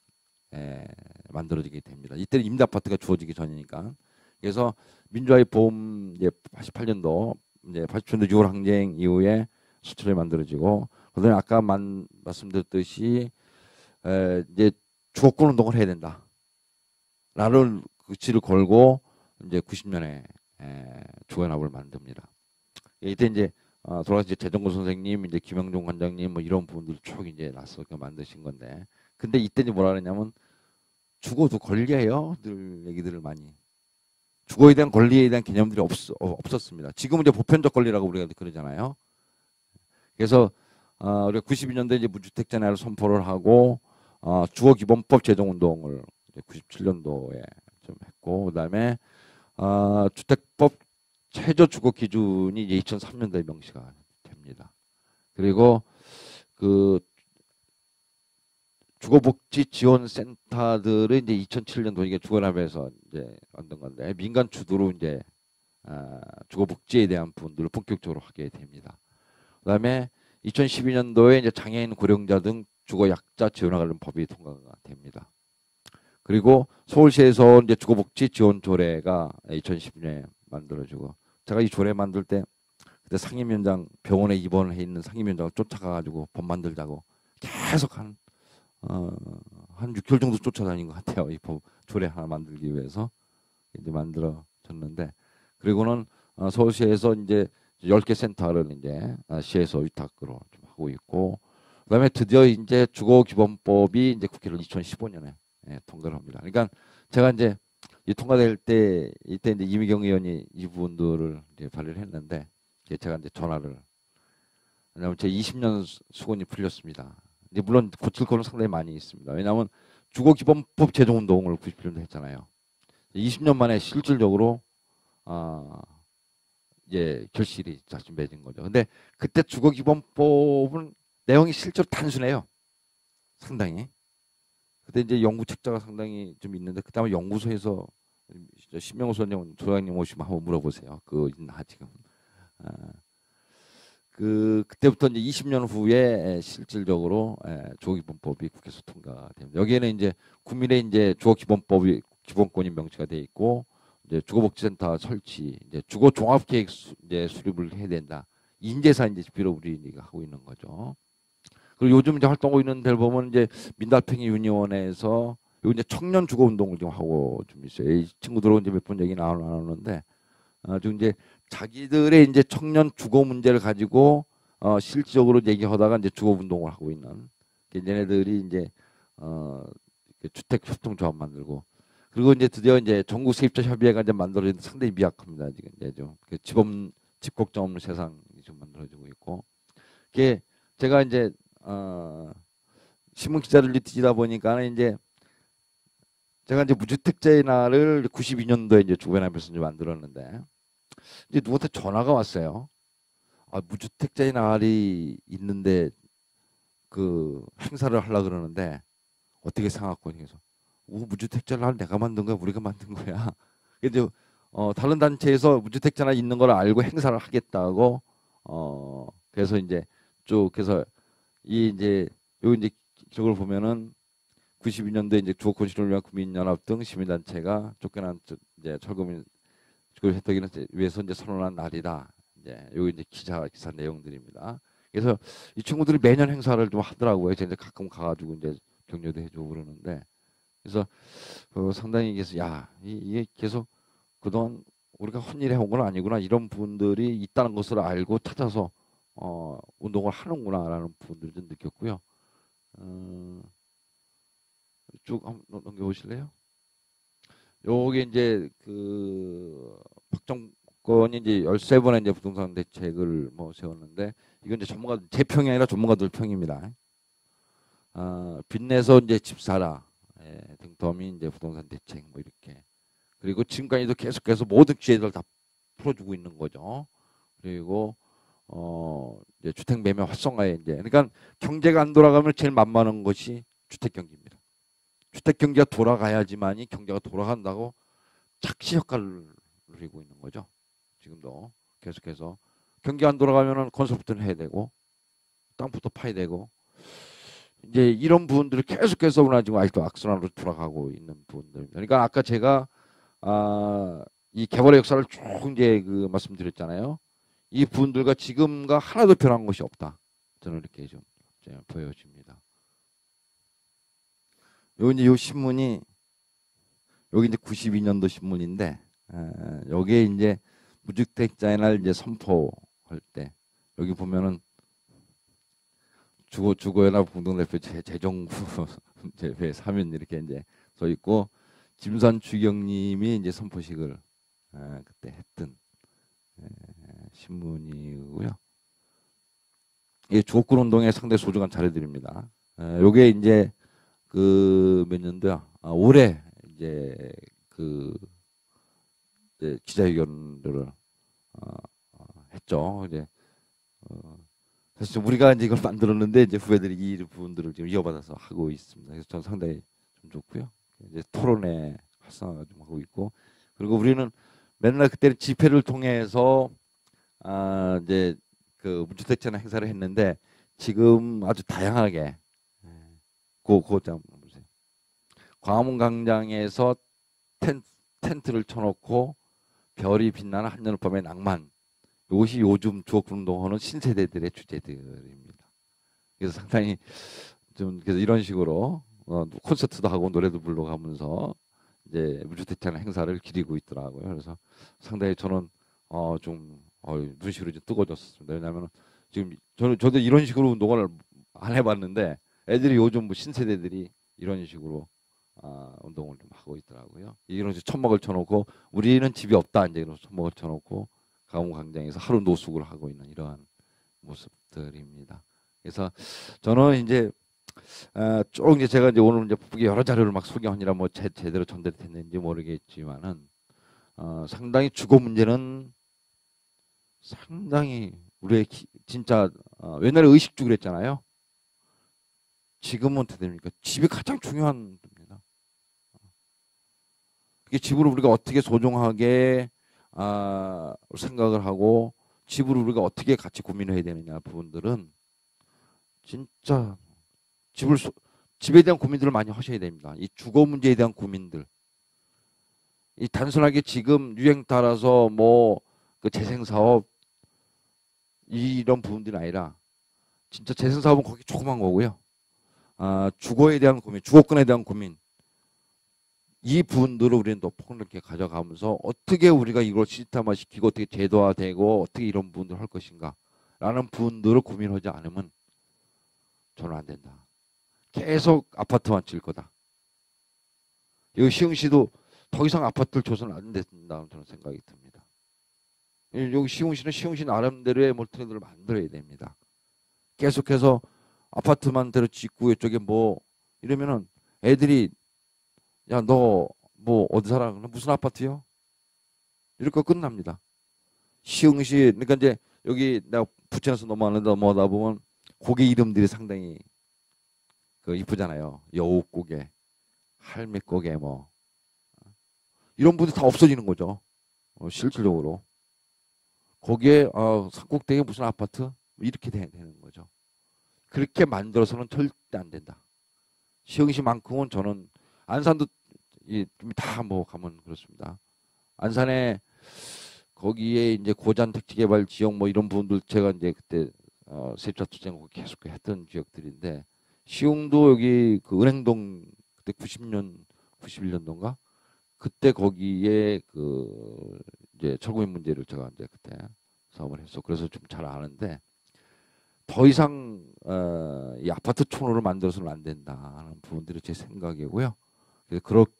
만들어지게 됩니다. 이때는 임대 아파트가 주어지기 전이니까. 그래서 민주화의 봄 이제 88년도 이제 80년도 6월 항쟁 이후에 수출이 만들어지고, 그다음에 아까 말씀드렸듯이 이제 주거권 운동을 해야 된다. 라는 의지를 걸고 이제 90년에 주거연합을 만듭니다. 이때 이제 돌아가신 재정구 선생님, 이제 김영종 관장님 뭐 이런 분들 쭉 이제 나서 만드신 건데, 근데 이때 이제 뭐라 그러냐면 주거도 권리예요. 늘 얘기들을 많이. 주거에 대한 권리에 대한 개념들이 없었습니다. 지금은 이제 보편적 권리라고 우리가 그러잖아요. 그래서 우리가 92년도에 이제 무주택 전야를 선포를 하고 주거기본법 제정 운동을 97년도에 좀 했고, 그다음에 주택법 최저 주거 기준이 이제 2003년도에 명시가 됩니다. 그리고 그 주거복지 지원센터들은 이제 2007년도 이게 주거연합에서 이제 만든 건데, 민간 주도로 이제 주거복지에 대한 부분들을 본격적으로 하게 됩니다. 그다음에 2012년도에 이제 장애인, 고령자 등 주거 약자 지원에 관련 법이 통과가 됩니다. 그리고 서울시에서 이제 주거복지 지원 조례가 2012년에 만들어지고, 제가 이 조례 만들 때 그때 상임위원장, 병원에 입원해 있는 상임위원장을 쫓아가가지고 법 만들자고 계속 한 6개월 정도 쫓아다닌 것 같아요. 이 법 조례 하나 만들기 위해서 이제 만들어졌는데, 그리고는 서울시에서 이제 10개 센터를 이제 시에서 위탁으로 좀 하고 있고, 그다음에 드디어 이제 주거기본법이 이제 국회를 2015년에 통과를 합니다. 그러니까 제가 이제 이 통과될 때 이때 이제 이미경 의원이 이 부분들을 이제 발의를 했는데, 제가 이제 전화를, 왜냐하면 제 20년 수건이 풀렸습니다. 이제 물론 고칠 거는 상당히 많이 있습니다. 왜냐하면 주거기본법 제정운동을 97년도 했잖아요. 20년 만에 실질적으로 이제 결실이 다시 맺은 거죠. 근데 그때 주거기본법은 내용이 실제로 단순해요. 상당히. 그때 이제 연구 책자가 상당히 좀 있는데, 그다음에 연구소에서 신명호 소장님, 소장님 오시면 한번 물어보세요. 그거 있나 지금. 그때부터 이제 20년 후에 실질적으로 주거기본법이 국회에서 통과됩니다. 여기에는 이제 국민의 이제 주거기본법이 기본권이 명시가 돼 있고, 이제 주거복지센터 설치, 이제 주거종합계획 이제 수립을 해야 된다. 인재사 이제 비로 우리가 하고 있는 거죠. 그리고 요즘 이제 활동하고 있는 데를 보면 이제 민달팽이 유니온에서 요 이제 청년 주거 운동을 좀 하고 좀 있어요. 이 친구들하고 이제 몇 번 얘기 나누는데, 지금 이제 자기들의 이제 청년 주거 문제를 가지고 실질적으로 얘기하다가 이제 주거 운동을 하고 있는, 얘네들이 이제 주택 협동조합 만들고, 그리고 이제 드디어 이제 전국 세입자 협의회가 이제 만들어진, 상당히 미약합니다. 지금 이제 좀 집 걱정 없는 세상이 좀 만들어지고 있고, 이게 제가 이제 신문 기자를 뒤지다 보니까 이제 제가 이제 무주택자의 날을 92년도에 이제 주거연합에서 이제 만들었는데, 이제 누구한테 전화가 왔어요. 무주택자의 날이 있는데 그 행사를 하려 그러는데 어떻게 생각하고, 그래서 무주택자의 날 내가 만든 거야, 우리가 만든 거야. 근데 다른 단체에서 무주택자 날 있는 걸 알고 행사를 하겠다고, 그래서 이제 쭉 그래서 이 이제 요 이제 기록을 보면은 92년도에 이제 주거권 실현을 위한 국민연합 등 시민단체가 쫓겨난 이제 철거민 주거 혜택을 위해서 이제 선언한 날이다. 이제 요 이제 기사 내용들입니다. 그래서 이 친구들이 매년 행사를 좀 하더라고요. 이제 가끔 가가지고 이제 격려도 해주고 그러는데, 그래서 상당히 그래서 이게 계속 그동안 우리가 헛일에 온 건 아니구나, 이런 분들이 있다는 것을 알고 찾아서 운동을 하는구나라는 부분들을 좀 느꼈고요. 쭉 한번 넘겨보실래요? 요게 이제 그 박정권이 이제 13번의 이제 부동산 대책을 뭐 세웠는데, 이건 이제 제 평이 아니라 전문가들 평입니다. 빚내서 이제 집 사라 등 더미 이제 부동산 대책 뭐 이렇게, 그리고 지금까지도 계속해서 모든 기회들을 다 풀어주고 있는 거죠. 그리고 이제 주택 매매 활성화에 이제, 그러니까 경제가 안 돌아가면 제일 만만한 것이 주택 경기입니다. 주택 경기가 돌아가야지만이 경제가 돌아간다고 착시 효과를 누리고 있는 거죠. 지금도 계속해서 경기 안 돌아가면은 건설부터는 해야 되고 땅부터 파야 되고, 이제 이런 부분들을 계속해서 우리가 지금 아직도 악순환으로 돌아가고 있는 부분들입니다. 그러니까 아까 제가 이 개발의 역사를 쭉 이제 그 말씀드렸잖아요. 이 부분들과 지금과 하나도 변한 것이 없다. 저는 이렇게 좀 보여집니다. 요 이제 요 신문이 여기 이제 92년도 신문인데 여기에 이제 무주택자의 날 이제 선포할 때 여기 보면은 주거연합 공동대표 재정부 제 사면 이렇게 이제 써 있고 김선 추경님이 이제 선포식을 그때 했던 신문이고요. 이 주거권 운동에 상당히 소중한 자료들입니다. 요게 이제 그 몇 년도야? 올해 이제 그 이제 기자회견들을 했죠. 이제 그래서 우리가 이제 이걸 만들었는데 이제 후배들이 이 부분들을 지금 이어받아서 하고 있습니다. 그래서 저는 상당히 좀 좋고요. 이제 토론회 활성화 좀 하고 있고 그리고 우리는 맨날 그때는 집회를 통해서 이제 그 무주택자나 행사를 했는데 지금 아주 다양하게 그거 좀 보세요. 광화문 광장에서 텐트를 쳐놓고 별이 빛나는 한여름 밤의 낭만. 이것이 요즘 주거운동하는 신세대들의 주제들입니다. 그래서 상당히 좀 그래서 이런 식으로 콘서트도 하고 노래도 불러가면서 이제 무주택자나 행사를 기리고 있더라고요. 그래서 상당히 저는 눈시울이 좀 뜨거워졌습니다. 왜냐하면 지금 저도 이런 식으로 운동을 안 해봤는데 애들이 요즘 뭐 신세대들이 이런 식으로 운동을 좀 하고 있더라고요. 이런 식으로 천막을 쳐놓고 우리는 집이 없다 이제 이런 천막을 쳐놓고 강원 광장에서 하루 노숙을 하고 있는 이러한 모습들입니다. 그래서 저는 이제 쭉 이제 제가 이제 오늘 이제 여러 자료를 막 소개하느라 뭐 제대로 전달됐는지 모르겠지만은 상당히 주거 문제는 상당히 우리의 진짜 옛날에 의식주 그랬잖아요. 지금은 어떻게 됩니까? 집이 가장 중요한 겁니다. 그게 집을 우리가 어떻게 소중하게 생각을 하고 집을 우리가 어떻게 같이 고민해야 되느냐 부분들은 진짜 집에 대한 고민들을 많이 하셔야 됩니다. 이 주거 문제에 대한 고민들. 이 단순하게 지금 유행 따라서 뭐 그 재생 사업 이런 부분들이 아니라 진짜 재생 사업은 거기 조그만 거고요. 주거에 대한 고민, 주거권에 대한 고민 이 부분들을 우리는 또 폭넓게 가져가면서 어떻게 우리가 이걸 시스템화시키고 어떻게 제도화되고 어떻게 이런 부분들을 할 것인가 라는 부분들을 고민하지 않으면 저는 안 된다. 계속 아파트만 지을 거다. 이 시흥시도 더 이상 아파트를 줘서는 안 된다는 저는 생각이 듭니다. 여기 시흥시는 시흥시 나름대로의 몰트를 만들어야 됩니다. 계속해서 아파트만 대로 짓고 이쪽에 뭐 이러면은 애들이 야 너 뭐 어디 살아? 무슨 아파트요? 이렇게 끝납니다. 시흥시 그러니까 이제 여기 내가 부천에서 넘어가다 보면 고개 이름들이 상당히 그 이쁘잖아요. 여우고개, 할매고개 뭐 이런 분들이 다 없어지는 거죠. 실질적으로 거기에 산꼭대기에 무슨 아파트 이렇게 되는 거죠. 그렇게 만들어서는 절대 안 된다. 시흥시만큼은 저는 안산도 다 뭐 가면 그렇습니다. 안산에 거기에 이제 고잔 택지개발 지역 뭐 이런 부분들 제가 이제 그때 세입자 투쟁하고 계속 했던 지역들인데 시흥도 여기 그 은행동 그때 90년 91년도인가 그때 거기에 그 이제 철거민 문제를 제가 이제 그때 사업을 했어. 그래서 좀 잘 아는데 더 이상 이 아파트 촌으로 만들어서는 안 된다는 부분들이 제 생각이고요.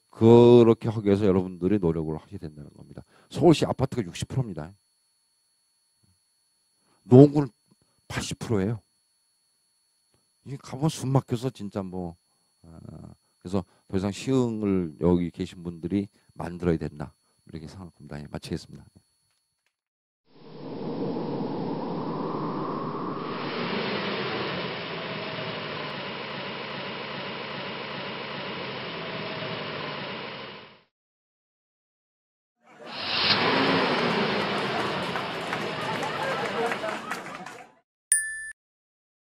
그렇게 하기 위해서 여러분들이 노력을 하셔야 된다는 겁니다. 서울시 아파트가 60%입니다. 노원구는 80%예요. 이게 가면 숨 막혀서 진짜 뭐 그래서 더 이상 시흥을 여기 계신 분들이 만들어야 된다. 이렇게 생각합니다. 마치겠습니다.